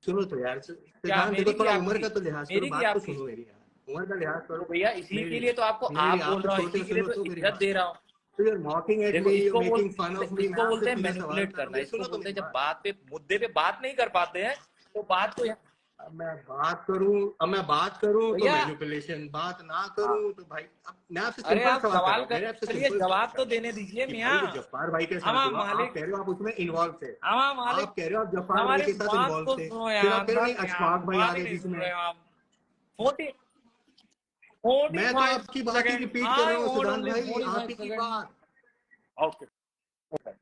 सुनो तो यार क्या सिद्धांत, मेरी देखो की थोड़ा उम्र आपकी? का तो लिहाज करो, मेरी की बात तो आपकी? सुनो मेरी यार, उम्र का लिहाज तो करो। भैया इसी के मेरी लिए तो आपको मेरी आप आप बोल तो रहा हूँ, छोटे इसी हो, के लिए सुनो तो तो मेरी इज्जत बात। दे रहा हूँ। तो यू आर मॉकिंग एट देखो me, you are making fun of me, मैं इसको आपसे बोलते हैं सीधा सवाल मैनिपुलेट कर रहा हूँ, करना, ये इसको सुनो तो बोलते मेरी हैं जब बात। बात पे, मुद्दे पे बात नहीं कर पाते हैं, तो बात को अब मैं बात करूं तो भैया। मैनिपुलेशन, बात ना हाँ, करूं तो भाई, अब मैं आपसे अरे सिंपल आप सवाल कर रहा सवाल हूँ, मेरे आपसे करिए, सिंपल सवाल जवाब कर तो रहा हूँ देने दीजिए कि मियाँ। भाई जो जफ्फार भाई के साथ हमा हुआ, आप मालिक, कह रहे हो आप उसमें इन्वॉल्व थे। हमा मालिक, आप कह रहे हो आप जफ्फार भाई हमारी के साथ बात इन्वॉल्व तो थे। सुनो फिर यार, आप कह रहे हो नहीं बस यार, अशफाक भाई आ बात ही गए नहीं बीच सुन में। रहे हो आप। 40 मैं तो 45 आपकी बात ही seconds. रिपीट कर I रहा हूँ want सिद्धांत only भाई, 45 आप ही की seconds. बात। Okay.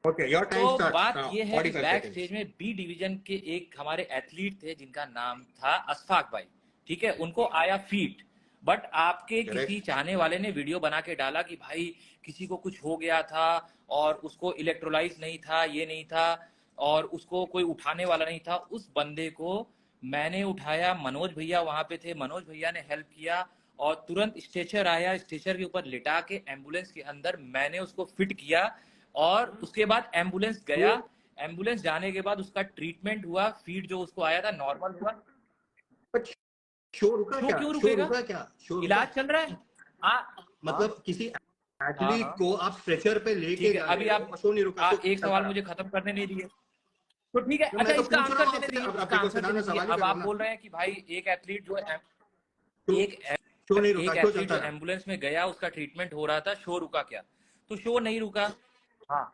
ओके, योर टाइम तो स्टार्ट्स बात नाउ, ये है कि 45 बैक सेकंड्स। स्टेज में बी डिवीजन के एक हमारे एथलीट थे जिनका नाम था अशफाक भाई, ठीक है, उनको आया फीट, बट आपके किसी करेक्ट। चाहने वाले ने वीडियो बना के डाला कि भाई किसी को कुछ हो गया था और उसको इलेक्ट्रोलाइज नहीं था, ये नहीं था, और उसको कोई उठाने वाला नहीं था। उस बंदे को मैंने उठाया, मनोज भैया वहां पे थे, मनोज भैया ने हेल्प किया और तुरंत स्ट्रेचर आया, स्ट्रेचर के ऊपर लिटा के एम्बुलेंस के अंदर मैंने उसको फिट किया और उसके बाद एम्बुलेंस गया। एम्बुलेंस जाने के बाद उसका ट्रीटमेंट हुआ, फीड जो उसको आया था नॉर्मल हुआ। शो रुका शो क्या? क्यों शो रुकेगा? रुका क्या? शो रुका? इलाज चल रहा है। मतलब किसी हाँ एथलीट हाँ को आप स्ट्रेचर पे लेके ठीक है, जा अभी रहे हो आप और शो नहीं रुका, शो एक चलता सवाल रहा। मुझे खत्म करने नहीं दिए, तो ठीक है, तो अच्छा मैं तो इसका पूछ रहा आंसर हूँ देने आपसे, दीजिए, अब इसका देखो आंसर सिद्धांत, देने मैं दीजिए। सवाल ही अब कर रहा आप हूँ ना। बोल रहे हैं कि भाई एक एथलीट जो शो शो नहीं रुका, एक शो एथलीट चलता जो रहा। एम्बुलेंस में गया उसका ट्रीटमेंट हो रहा था, शो रुका क्या? तो शो नहीं रुका। हाँ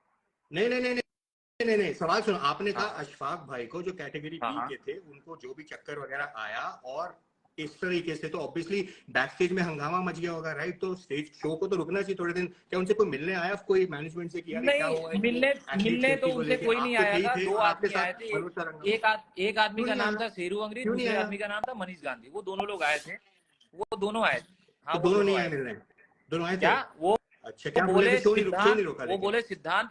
नहीं नहीं नहीं नहीं नहीं नहीं, सवाल सुनो। आपने कहा हाँ अशफाक भाई को जो कैटेगरी हाँ बी हाँ के थे उनको जो भी चक्कर वगैरह आया और इस तरीके से, तो ऑब्वियसली बैक स्टेज में हंगामा मच गया होगा, राइट? तो स्टेज शो को तो रुकना चाहिए थोड़े दिन। क्या उनसे कोई मिलने आया, कोई मैनेजमेंट से, कि यार ये क्या हुआ नहीं, है मिलने एथलीट मिलने तो सेफ्टी को उनसे लेके? कोई आप नहीं तो आया थे ही था, थे दो और आपके आदमी आए साथ थे। मनोज तरंगम। एक आदमी क्यों का नहीं नाम आया? था शेरू अंगरी, क्यों नहीं दूसरे आया? आदमी का नाम था मनीष गांधी। वो दोनों लोग आए थे, वो दोनों आए थे। हाँ तो वो दोनों दोनों नहीं आए आए थे। मिलने? दोनों आए थे? क्या वो अच्छा, क्या बोले बोले थे? शो नहीं सिद्धांत, रुका वो लेकिन? बोले सिद्धांत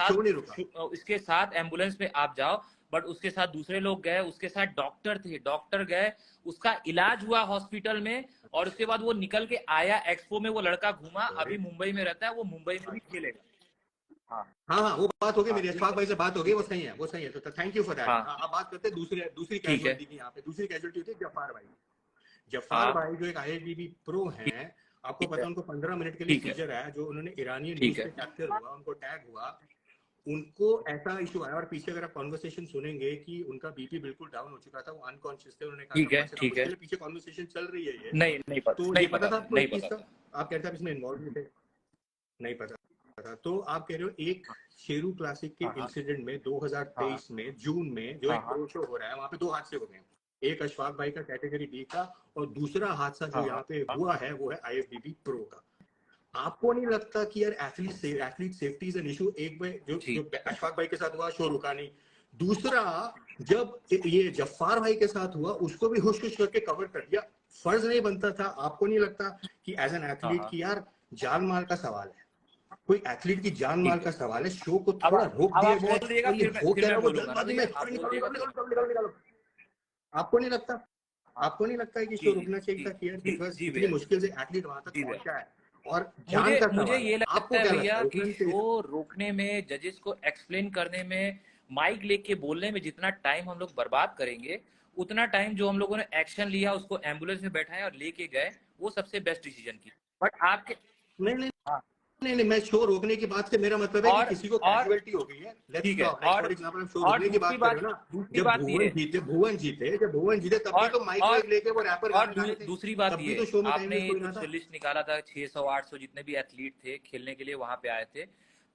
शो नहीं रुका? इसके साथ एम्बुलेंस में आप जाओ, बट उसके साथ दूसरे लोग गए, उसके साथ डॉक्टर थे, डॉक्टर गए, उसका इलाज हुआ हॉस्पिटल में, और उसके बाद वो निकल के आया। एक्सपो में वो लड़का घूमा, अभी मुंबई में रहता है, वो मुंबई में भी खेलेगा। हाँ हाँ हाँ, वो बात हो गई, हाँ मेरी ठीक अशफाक है भाई से बात हो गई, ठीक वो है सही है, वो सही है। तो थैंक यू फॉर दैट। हाँ अब बात करते हैं दूसरी दूसरी ठीक है कैजुअलिटी की। यहाँ पे दूसरी कैजुअलिटी होती है जफार भाई। जफार हाँ भाई जो एक आईएफबीबी प्रो हैं, आपको ठीक पता है है उनको 15 मिनट के लिए ठीक है सीजर आया, जो उन्होंने ईरानी ठीक न्यूज है पे कैप्चर हुआ, उनको टैग हुआ, उनको ऐसा इशू आया। और पीछे अगर आप कॉन्वर्सेशन सुनेंगे कि उनका बीपी बिल्कुल डाउन हो चुका था, वो अनकॉन्शियस थे, उन्होंने कहा था वहां से ठीक है। मुश्किल है, पीछे कॉन्वर्सेशन चल रही है ये। नहीं पता, तो ये नहीं पता पता था था, आपको नहीं इस चीज पता का? था। आप कहते हैं इसमें इन्वॉल्व थे? नहीं पता था। तो आप कह रहे हो एक शेरू क्लासिक के हाँ हाँ इंसिडेंट में हाँ 2023 में जून में जो हाँ एक हाँ प्रो शो हो रहा है, वहां पे दो हादसे हो गए। एक अशफाक भाई का कैटेगरी बी का, और दूसरा हादसा जो हाँ यहाँ पे हाँ हुआ है वो है आईएफबीबी प्रो का। आपको नहीं लगता कि यार athlete safety is an issue? एक भाई जो ठीक जो अशफाक भाई के साथ हुआ, शो रुका नहीं। दूसरा, जब ये जफ्फार भाई के साथ हुआ, उसको भी हुश हुश करके कवर कर दिया। फर्ज नहीं बनता था? आपको नहीं लगता कि एज एन हाँ एथलीट हाँ की यार जान माल का सवाल है, कोई एथलीट की जान माल ठीक का है। सवाल है, शो को अब थोड़ा रोक अब दिया आप जाए? बोल दिएगा, और ये हो फिर क्या मैं रहा है, वो बोलूंगा ना जल्दबाजी भैया, में आप बोल दिएगा फिर। निकालो। आपको नहीं लगता? हाँ आपको नहीं लगता है कि जी शो रुकना चाहिए जी था कि यार, जी बिकॉज जी इतनी भैया, मुश्किल से एथलीट वहां तक जी भैया। पहुंचा है और जान का मुझे सवाल है। ये लगता आपको है क्या लगता भैया है, कि रुकना चाहिए? शो रोकने में, जजेस को एक्सप्लेन करने में, माइक लेके बोलने में जितना टाइम हम लोग बर्बाद करेंगे, उतना टाइम जो हम लोगों ने एक्शन लिया, उसको एम्बुलेंस में बैठाए और लेके गए, वो सबसे बेस्ट डिसीजन की। बट आपके नहीं नहीं हाँ नहीं नहीं, मैं शो रोकने की बात से मेरा मतलब है कि किसी को और कैजुअलिटी हो गई है, लेट्स ठीक है, टॉक, लाइक फॉर एग्जांपल हम शो और रोकने की बात कर रहे हो ना। दूसरी जब बात ये भुवन जीते तब भी और तो माइक वाइक लेके वो रैपर गाने गा रहे थे, दूसरी बात तब भी ये, तो शो में टाइम आपने वेस्ट हो ही रहा कुछ था। लिस्ट निकाला था 600 800 जितने भी एथलीट थे खेलने के लिए वहां पे आए थे,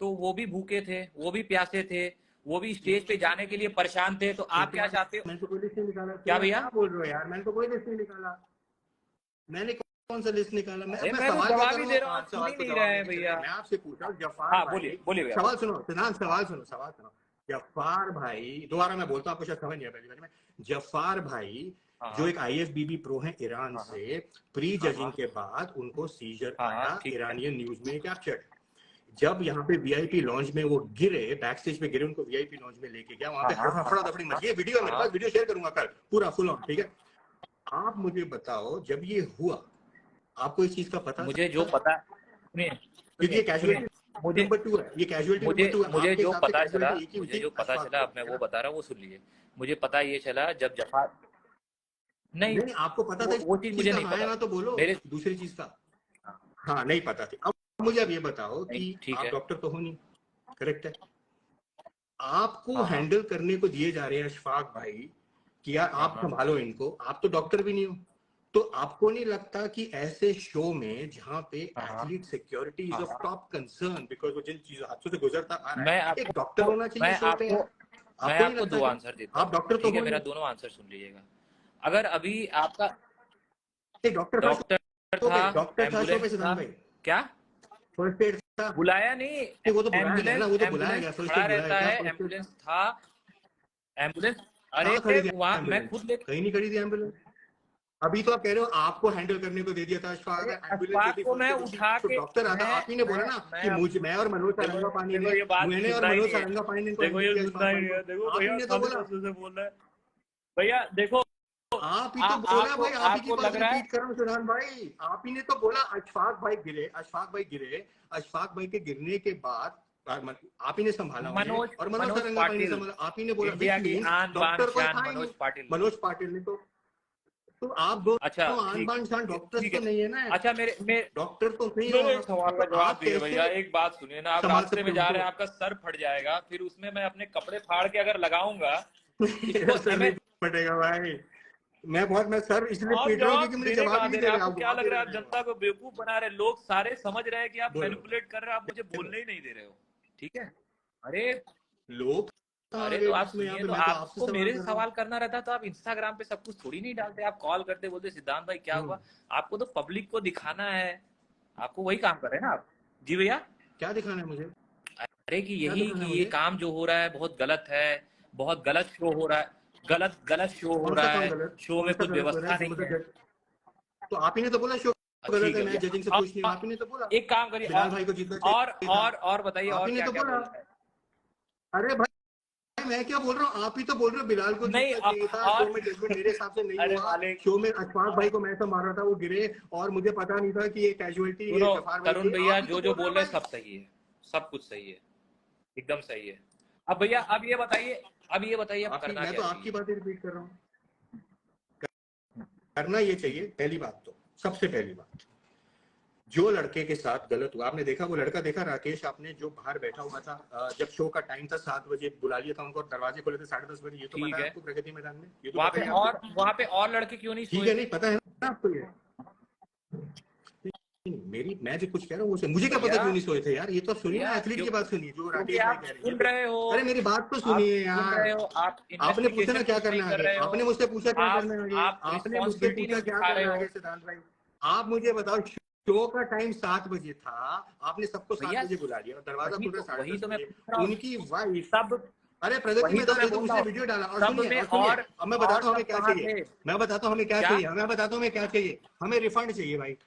तो वो भी भूखे थे, वो भी प्यासे थे, वो भी स्टेज पे जाने के लिए परेशान थे। तो आप क्या चाहते हो? मैंने तो कोई लिस्ट नहीं निकाला, क्या भैया? क्या बोल रहे हो यार? मैंने तो कोई लिस्ट नहीं निकाला। मैंने कौन सा लिस्ट निकाला? अरे मैं मैं तो सवाल क्या कर जवाब ही रहा दे हूँ? रहा हूँ, आप आप सुन सवाल ही को नहीं जवाब रहे हैं देने चले भैया। गए। मैं आपसे पूछ रहा हूँ, जफार हाँ भाई, बोलिए भैया। सवाल सुनो सिद्धांत, सवाल सुनो। जफार भाई, दोबारा मैं बोलता हूँ, आपको शायद समझ नहीं आया पहली बार में। जफार भाई जो एक आईएफबीबी प्रो है ईरान से, प्री जजिंग के बाद उनको सीजर आया, ईरानियन न्यूज में कैप्चर्ड। जब यहाँ पे वीआईपी लॉन्च में वो गिरे, बैक स्टेज पे गिरे, उनको वीआईपी लॉन्च में लेके गया, वहां पे हड़फड़ा दफड़ी मची है, वीडियो मेरे पास, वीडियो शेयर करूंगा कल पूरा फुल ऑन, ठीक है? आप मुझे बताओ, जब ये हुआ, आपको इस चीज का पता मुझे था? जो पता, क्योंकि ये कैजुअलिटी नंबर 2 है, ये कैजुअलिटी नंबर 2 है। मुझे आपके जो हिसाब से पता चला, कैजुअलिटी एक ही हुई थी, अशफाक अब मैं भाई, है वो ना? बता रहा हूँ, वो सुन लीजिए। मुझे पता ये चला जब जफार, नहीं नहीं, आपको पता था वो इस चीज चीज मुझे का? नहीं हाँ पता ना, तो बोलो मेरे। दूसरी चीज का। हाँ, नहीं पता थी। अब मुझे अब ये बताओ नहीं कि ठीक आप है। डॉक्टर तो हो नहीं, करेक्ट है? आपको हाँ हैंडल करने को दिए जा रहे हैं अशफाक भाई कि यार आप संभालो इनको, आप तो डॉक्टर भी नहीं हो। तो आपको नहीं लगता कि ऐसे शो में जहां पे athlete security is of top concern, because वो जिन चीजों हादसों से गुजरता आ रहा है, एक डॉक्टर होना चाहिए शो पे? मैं आपको नहीं आपको लगता? दो क्या आंसर देता आप हूँ, डॉक्टर तो ठीक है? हो मेरा नहीं? दोनों आंसर सुन लीजिएगा। अगर अभी आपका डॉक्टर था डॉक्टर शो पे, था, डॉक्टर था शो पे एम्बुलेंस था, सिद्धांत भाई, क्या फर्स्ट एड था। बुलाया नहीं, नहीं, वो तो बुलाया गया ना, एम्बुलेंस वो तो बुलाया एम्बुलेंस गया, फर्स्ट खड़ा एड बुलाया रहता क्या, है, फर्स्ट एड एम्बुलेंस था, एम्बुलेंस, अरे कहाँ खड़ी थी वहां मैं एम्बुलेंस, खुद ले, कहीं नहीं खड़ी थी एम्बुलेंस। अभी तो आप कह रहे हो आपको हैंडल करने को दे दिया था अशफाक, अरे अगर एम्बुलेंस अशफाक होती, को मैं फर्स्ट एड होती उठा तो के, डॉक्टर आता। आप ही ने बोला ना कि मैं और मनोज देखो सारंगा पानी देखो ने, ये बात मैंने और सुनना ही मनोज नहीं है, सारंगा पानी ने इनको देखो हैंडल ये किया सुनना अशफाक ही भाई नहीं है, देखो को। आप ही भैया ने तो खाली बोला, से बोल रहा है भैया, देखो आप ही तो बोला आपको भाई, आप ही की आपको बात लग रहा है, रिपीट कर रहा हूँ सुधान भाई, आप ही ने तो बोला अशफाक भाई गिरे, अशफाक भाई गिरे, अशफाक भाई के गिरने के बाद आप ही ने संभाला उन्हें मनोज और मनोज मनोज सारंगा पानी ने पाटिल, संभाला, आप ही ने बोला, इंडिया विच की मीन्स आन बान डॉक्टर कोई शान था ही नहीं। मनोज पाटिल। मनोज पाटिल ने तो आप अच्छा दोनों आन ठीक, बान शान डॉक्टर्स ठीक तो है, नहीं है ना, अच्छा मेरे डॉक्टर तो नहीं हो मेरे एक आप, सवाल तो का जवाब आप दीजिए कैसे भैया, एक बात सुनिए ना, आप संभाल रास्ते सकते में हो जा रहे उनको। हैं, आपका सर फट जाएगा, फिर उसमें मैं अपने कपड़े फाड़ के अगर लगाऊंगा, मेरा इसको सर नहीं एमएच, फटेगा भाई, मैं सर इसलिए आप पीट रहा हूँ जवाब क्योंकि मुझे देने जवाब कहाँ ही दे नहीं रहे दे हैं, रहे, आपको आप क्या घुमा लग के रहा रख है, आप रहे हो। जनता को बेवकूफ बना रहे हैं, लोग सारे समझ रहे हैं कि आप बोलो मैनिपुलेट कर रहे हो, आप मुझे देखो, बोलने ही नहीं दे रहे हो, ठीक है, अरे लोग कहाँ आ अरे गए तो आप बीच में, यहाँ सुनिए, पे तो मैं तो आपसे आपको सवाल मेरे से कर रहा हूँ। सवाल करना रहता तो आप इंस्टाग्राम पे सब कुछ थोड़ी नहीं डालते, आप कॉल करते, बोलते सिद्धांत भाई क्या हुआ, आपको तो पब्लिक को दिखाना है, आपको वही काम कर रहे हैं ना आप, जी भैया, क्या दिखाना है मुझे, अरे कि क्या यही दिखाना कि है ये मुझे, काम जो हो रहा है बहुत गलत है, बहुत गलत शो हो रहा है, गलत गलत शो हो कौन सा रहा काम है, गलत, शो कौन में सा कुछ गलत हो रहा व्यवस्था है जो नहीं मतलब है, तो आप ही ने तो बोला शो गलत ठीक है, है मैं जजिंग से भैया, खुश नहीं हूँ, आप ही ने तो बोला, एक काम करिए, बिलाल भाई को जीतना चाहिए था, और बताइए आप और ही ने क्या तो क्या बोला। बोलना है, अरे भाई मैं क्या बोल रहा हूँ, आप ही तो बोल रहे हो बिलाल को नहीं जीतना चाहिए था, शो और में जजमेंट मेरे हिसाब से नहीं अरे हुआ, मालिक, शो में अशफाक भाई को मैं तो मार रहा था, वो गिरे और मुझे पता नहीं था कि ये कैजुअलिटी ये सुनो जफार भाई तरुण थे, भैया, आप ही तो जो जो बोल रहे बोल हो रहे हैं भाई। सब सही है, सब कुछ सही है, एकदम सही है, अब भैया अब ये बताइए अब आपकी करना मैं क्या तो आपकी चाहिए, बातें रिपीट कर रहा हूँ, करना ये चाहिए, पहली बात तो, सबसे पहली बात, जो लड़के के साथ गलत हुआ, आपने देखा वो लड़का देखा राकेश आपने, जो बाहर बैठा हुआ था, जब शो का टाइम था 7 बजे बुला लिया था उनको और दरवाजे खोले थे 10:30 बजे, ये तो पता ठीक है है, आपको, प्रगति मैदान में, ये तो पता है आपको, वहां पे और लड़के क्यों नहीं ठीक सोए है, थे नहीं पता है ना आपको ये, मेरी मैं जो कुछ कह रहा हूँ वो मुझे क्या पता भैया, क्यों नहीं सोए थे यार, ये तो सुनिए ना, भैया एथलीट की बात सुनिए, जो क्योंकि राकेश भाई आप कह रहे हैं ये सुन तो, रहे हो, अरे मेरी बात तो सुनिए यार, आप आपने पूछा ना इन्वेस्टिगेशन क्या कुछ नहीं करना है कर आगे, रहे हो, आपने मुझसे पूछा क्या करना है आगे, आप आपने मुझसे रिस्पॉन्सिबिलिटी पूछा नहीं क्या उठा रहे करना है हो आगे सिद्धांत भाई, आप मुझे बताओ, शो का टाइम 7 बजे था, आपने सबको 7 भैया, बजे बुला लिया और दरवाजा खुल रहा है साढ़े वही दस तो मैं बजे पूछ रहा हूँ, उनकी वाइफ, सब अरे प्रगति वही तो मैदान मैं ये तो बोल रहा उसने हूँ, वीडियो डाला, सब में और सुनिए, अब मैं बताता हूँ हमें सब क्या कहाँ चाहिए, थे, मैं बताता हूँ हमें क्या क्या चाहिए, मैं बताता हूँ हमें क्या चाहिए, हमें रिफंड चाहिए भाई,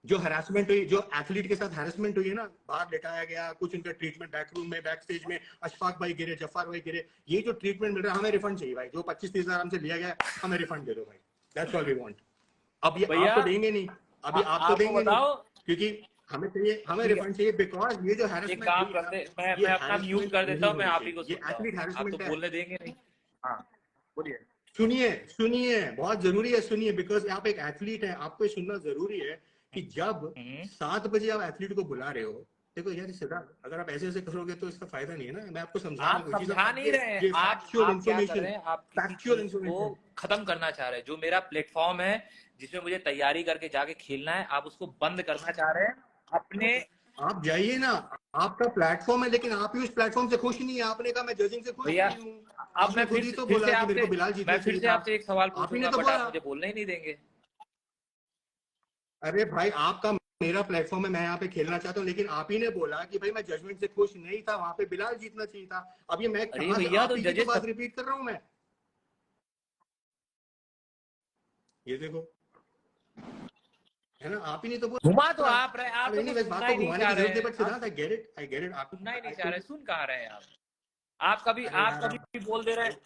जो हरासमेंट हुई, जो एथलीट के साथ हरासमेंट हुई है ना, बाहर लेटाया गया, कुछ उनका ट्रीटमेंट बैकरूम में, बैक स्टेज में, अशफाक भाई गिरे, जफार भाई गिरे, ये जो ट्रीटमेंट मिल रहा है हमें रिफंड चाहिए भाई, जो 25-30 हजार हमसे लिया गया हमें रिफंड दे दो भाई, दैट्स ऑल वी वांट। अब ये आप भैया तो देंगे नहीं, अभी आप तो आपको देंगे नहीं, बताओ, क्योंकि हमें चाहिए, हमें ठीक है, रिफंड चाहिए, बिकॉज ये जो एक हैरेसमेंट काम हुई ना, करते, ये मैं अपना म्यूट हैरेसमेंट कर देता नहीं हूँ, मैं होनी आप ही को चाहिए, ये सुनता हूँ, एथलीट आप तो हैरेसमेंट है। बोलने देंगे नहीं, हाँ बोलिए, सुनिए सुनिए, बहुत जरूरी है, सुनिए, बिकॉज आप एक एथलीट है, आपको ये सुनना जरूरी है कि जब हम्म, 7 बजे आप एथलीट को बुला रहे हो, देखो यार सिद्धार्थ, अगर आप ऐसे ऐसे करोगे तो इसका फायदा नहीं है ना, मैं आपको समझा रहा आप हूँ कोई चीज, समझा नहीं रहे हैं, ये फैक्चुअल आप क्या कर इंफॉर्मेशन, रहे हैं, आप किसी फैक्चुअल चीज को इंफॉर्मेशन, खत्म करना चाह रहे हैं, जो मेरा प्लेटफॉर्म है जिसमें मुझे तैयारी करके जाके खेलना है, आप उसको बंद करना चाह रहे हैं अपने, आप जाइए ना, आपका प्लेटफॉर्म है, लेकिन आप ही उस प्लेटफॉर्म से खुश नहीं है, आपने कहा मैं जजिंग से खुश भैया नहीं हूँ, अब आपने खुद ही तो बोला कि मेरे को बिलाल जीतना मैं फिर चाहिए से था, आपसे एक सवाल आप ही ने पूछूंगा, तो बट आप बोला, मुझे बोलने ही नहीं देंगे, अरे भाई आपका मेरा प्लेटफॉर्म है, मैं यहाँ पे खेलना चाहता हूँ, लेकिन आप ही ने बोला कि भाई मैं जजमेंट से खुश नहीं था, वहां पे बिलाल जीतना चाहिए था, अब ये मैं अरे कहाँ से, भैया आप तो ही की तो जजेस बात रिपीट कर रहा हूँ मैं, ये देखो, है ना, आप ही ने तो घुमा तो बोला, आप रहे, आप अब तो कुछ एनीवेज बात सुनना को ही नहीं घुमाने चाह की रहे जरूरत नहीं, हैं, बट आप सिद्धांत आई गेट इट, सुनना ही नहीं आई चाह रहे, सुन कहाँ रहे हैं अरे आप यार कभी बोल दे रहे हैं, अरे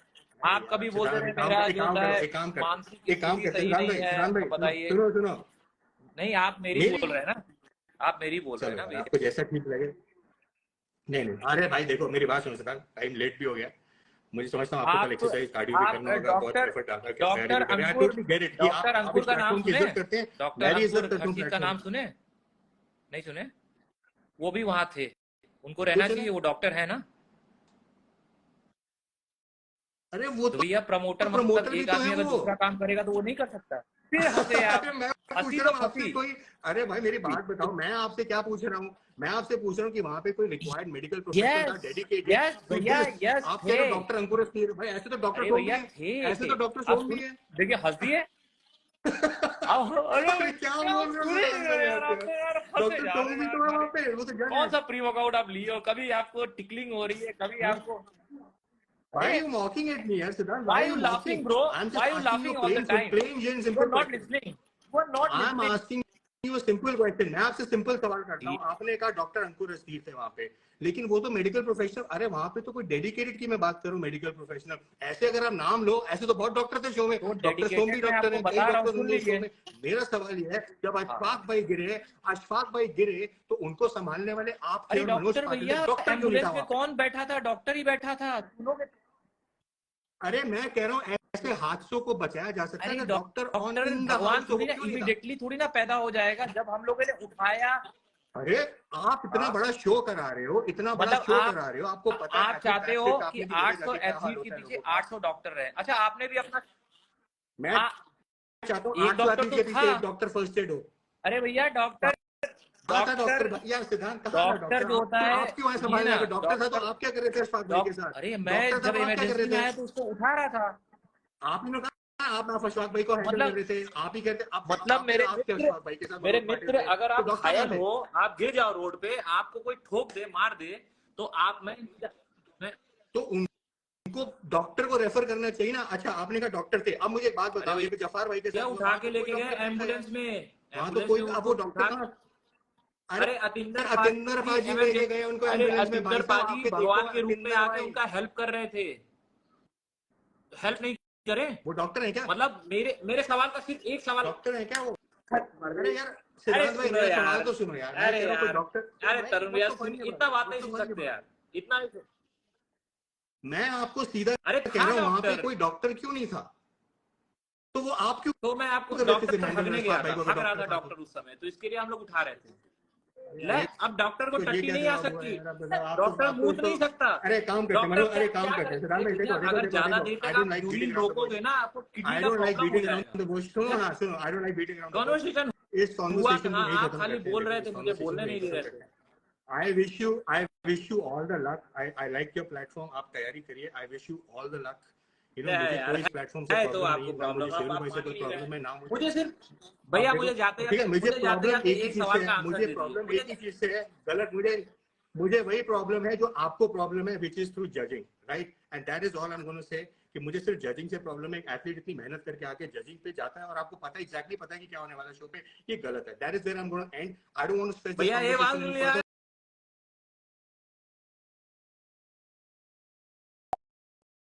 आप यार कभी बोल दे सिद्धांत, रहे हैं मेरा एक जो काम होता करो, है मानसिक एक काम स्थिति करते सही नहीं है, सिद्धांत भाई अब बताइए, सुनो सुनो, नहीं आप मेरी मेरी, बोल रहे हैं ना, आप मेरी बोल रहे हैं चलो ना यार भैया, आपको जैसा ठीक लगे, नहीं नहीं, अरे भाई देखो मेरी बात सुनो सिद्धांत, टाइम लेट भी हो गया, मुझे समझता हूँ आपको कल एक्सरसाइज कार्डियो भी आप करना होगा, बहुत डॉक्टर एफर्ट डालना है, तैयारी डॉक्टर भी कर रहे हैं, आई अंकुर टोटली गेट इट कि डॉक्टर आप अंकुर इस का नाम प्लेटफॉर्म की सुने, इज्जत करते हैं, डॉक्टर मैं भी इज्जत अंकुर करता हूँ खर्शीद का प्लेटफॉर्म नाम की, सुने, नहीं सुने, वो भी वहां थे, उनको रहना कुछ नहीं, चाहिए, वो डॉक्टर है ना, अरे वो तो तो भैया प्रमोटर मतलब प्रमोटर भी एक तो है आदमी अगर वो, दूसरा काम करेगा तो वो नहीं कर सकता, फिर हंसे आप, अरे मैं पूछ हंसी रहा तो हूँ आपसे फंसी, कोई, अरे भाई मेरी बात बताओ, मैं आपसे क्या पूछ रहा हूँ, मैं आपसे पूछ रहा हूँ कि वहां पे कोई रिक्वायर्ड मेडिकल प्रोफेशनल था यस डेडिकेटेड यस टू भैया दिस, यस आप कह थे, रहे हो डॉक्टर अंकुर भाई, ऐसे तो डॉक्टर अरे सोम भी भैया है, थे, ऐसे तो डॉक्टर अब सोम भी है, देखिए हंसी है, अरे क्या बोल रहे हो यार आपने यार फंसे डॉक्टर जा टोंग रहे भी हो तो है यार वहाँ पे, वो तो जज कौन है। सा प्री वर्कआउट आप लिए हो कभी आपको टिकलिंग हो रही है कभी आपको Why are अरे you mocking at me, yaar, Siddharth? Why why are you you laughing mocking? bro I'm why just you asking you laughing a all the time plain and you simple are not question. listening you are not I'm listening asking you a simple question. मैं आपसे simple सवाल करता हूँ। आपने कहा doctor अंकुर रस्तीर थे वहाँ पे, लेकिन वो तो मेडिकल प्रोफेशनल। अरे वहाँ पे तो कोई डेडिकेटेड की मैं बात करूँ, मेडिकल प्रोफेशनल। ऐसे अगर आप नाम लो, ऐसे तो बहुत डॉक्टर थे शो में। तो डॉक्टर सोम भी डेडिकेटेड मैं डॉक्टर आपको हैं, कई बता रहा हूँ डॉक्टर सुन होंगे उस शो लीजिए में। मेरा सवाल ये है, जब अशफाक भाई गिरे तो उनको संभालने वाले आप थे अरे और मनोज डॉक्टर पाटिल थे। भैया डॉक्टर क्यों नहीं था एम्बुलेंस में वहाँ पे? कौन बैठा था डॉक्टर ही बैठा था सुनोगे अरे मैं कह रहा हूँ ऐसे हादसों को बचाया जा सकता है अरे ना, doctor on doctor in the भगवान हाउस, तो थोड़ी वो ना क्यों नहीं था? इमीडिएटली थोड़ी ना पैदा हो जाएगा जब हम लोगों ने उठाया अरे आप इतना हाँ बड़ा शो करा रहे हो, इतना बड़ा मतलब शो करा रहे हो, आपको पता है आप एथलीट चाहते बैक हो स्टेज पे कि आपने देखा 800 जाके क्या हाल एथलीट के होता है पीछे लोगों का। 800 डॉक्टर रहे अच्छा आपने भी अपना मैं आ, चाहता हूँ एक 800 डॉक्टर एथलीट तो के था पीछे एक डॉक्टर फर्स्ट एड हो। अरे भैया डॉक्टर कहाँ था डॉक्टर डॉक्टर यार? सिद्धांत कहाँ था डॉक्टर डॉक्टर? जो होता है आप क्यों आए सुनिए संभालने? ना अगर डॉक्टर था तो डॉक्टर आप क्या कर रहे थे अशफाक भाई के साथ? अरे मैं डॉक्टर था जब तो आप क्या कर इमरजेंसी रहे में थे? आया तो उसको उठा रहा था आपने कहा आप अशफाक भाई को हैंडल कर मतलब रहे थे, आप ही कहते मतलब आप फिर आपके अशफाक भाई के साथ मेरे मनोज पाटिल मित्र थे, अगर तो आप डॉक्टर कहाँ घायल थे? हो आप गिर जाओ रोड पे आपको कोई ठोक दे मार दे तो आप मैं तो उनको डॉक्टर को रेफर करना चाहिए ना। अच्छा आपने कहा डॉक्टर थे, अब मुझे एक बात अरे बताओ, ये जफार भाई के भैया साथ हुआ, उठा वहां के तो कोई लेके गए डॉक्टर नहीं था यार। एम्बुलेंस में वहां तो एम्बुलेंस में कोई, अब उनको वो डॉक्टर उठा कहाँ? अरे अतिंदर अतिंदर पाजी पाजी लेके गए उनको अरे एम्बुलेंस में। भाई अतिंदर साहब पाजी आपके देखो भगवान के रूप में अतिंदर आके भाई, उनका हेल्प कर रहे थे हेल्प नहीं करे वो डॉक्टर है क्या? मतलब मेरे मेरे सवाल का सिर्फ एक सवाल डॉक्टर है क्या वो? अरे यार अरे सिद्धांत भाई सुनो मेरा सवाल यार तो सुनो यार। मैं अरे कह रहा हूँ कोई यार डॉक्टर, अरे भाई तरुण व्हाट भैया तो सुन फनी इतना अबाउट, बात व्हाट नहीं तो सुन फनी सकते अबाउट? यार इतना मैं आपको सीधा अरे कह था रहा हूँ वहां पे डॉक्टर कोई डॉक्टर क्यों नहीं था? तो वो आप क्यों तो मैं आपको कर रहे थे फिर डॉक्टर हैंडल भगने अशफाक गया भाई था को, अगर भग रहा डॉक्टर था था तो? डॉक्टर उस समय तो इसके लिए हम लोग उठा रहे थे ले यार अब डॉक्टर को तो ये टट्टी क्या नहीं आ जवाब हुआ सकती यार? आप बताओ, डॉक्टर आप तो मूत इसको, नहीं सकता अरे काम करते डॉक्टर मनोज, क्या अरे काम क्या करते करे सिद्धांत भाई, भैया देखो देखो अगर देखो ज्यादा देखो, देर आई तक डोंट आप like beating urine around the रोकोगे बुश, ना आपको किडनी आई का डोंट लाइक प्रॉब्लम हो बीटिंग अराउंड जाएगा द बुश। सुनो ना सुनो, I don't like beating around the bush. Conversation इस हुआ कॉन्वर्सेशन को कहाँ यही आप खत्म खाली करते हैं, बोल लेकिन रहे इस थे मुझे कॉन्वर्सेशन बोलने को यही नहीं दे खत्म रहे थे करते हैं। I wish you all the luck. I like your platform, आप तैयारी करिए। I wish you all the luck. है मुझे यार कोई इस प्लेटफॉर्म से है तो प्रॉब्लम नहीं आपको है, ना मुझे प्रॉब्लम अब शेरू आप भाई से मान कोई ही नहीं रहे प्रॉब्लम है, ना मुझे मुझे। सिर्फ अब भैया देखो, ठीक है, मुझे जाते जाते एक ही एक चीज सवाल से का है, आंसर मुझे दे दीजिए प्रॉब्लम मुझे एक ही चीज से है, गलत मुझे वही प्रॉब्लम है जो आपको प्रॉब्लम है, which is through judging, right? And that is all I am gonna say, कि मुझे सिर्फ जजिंग से प्रॉब्लम है। एक एथलीट इतनी मेहनत करके आके जजिंग पे जाता है और आपको पता है एग्जैक्टली पता है कि क्या होने वाला शो पे, ये गलत है। That is where I am gonna end. I don't want to stretch this भैया ये बात कन्वर्सेशन सुन एनी लिया फर्दर।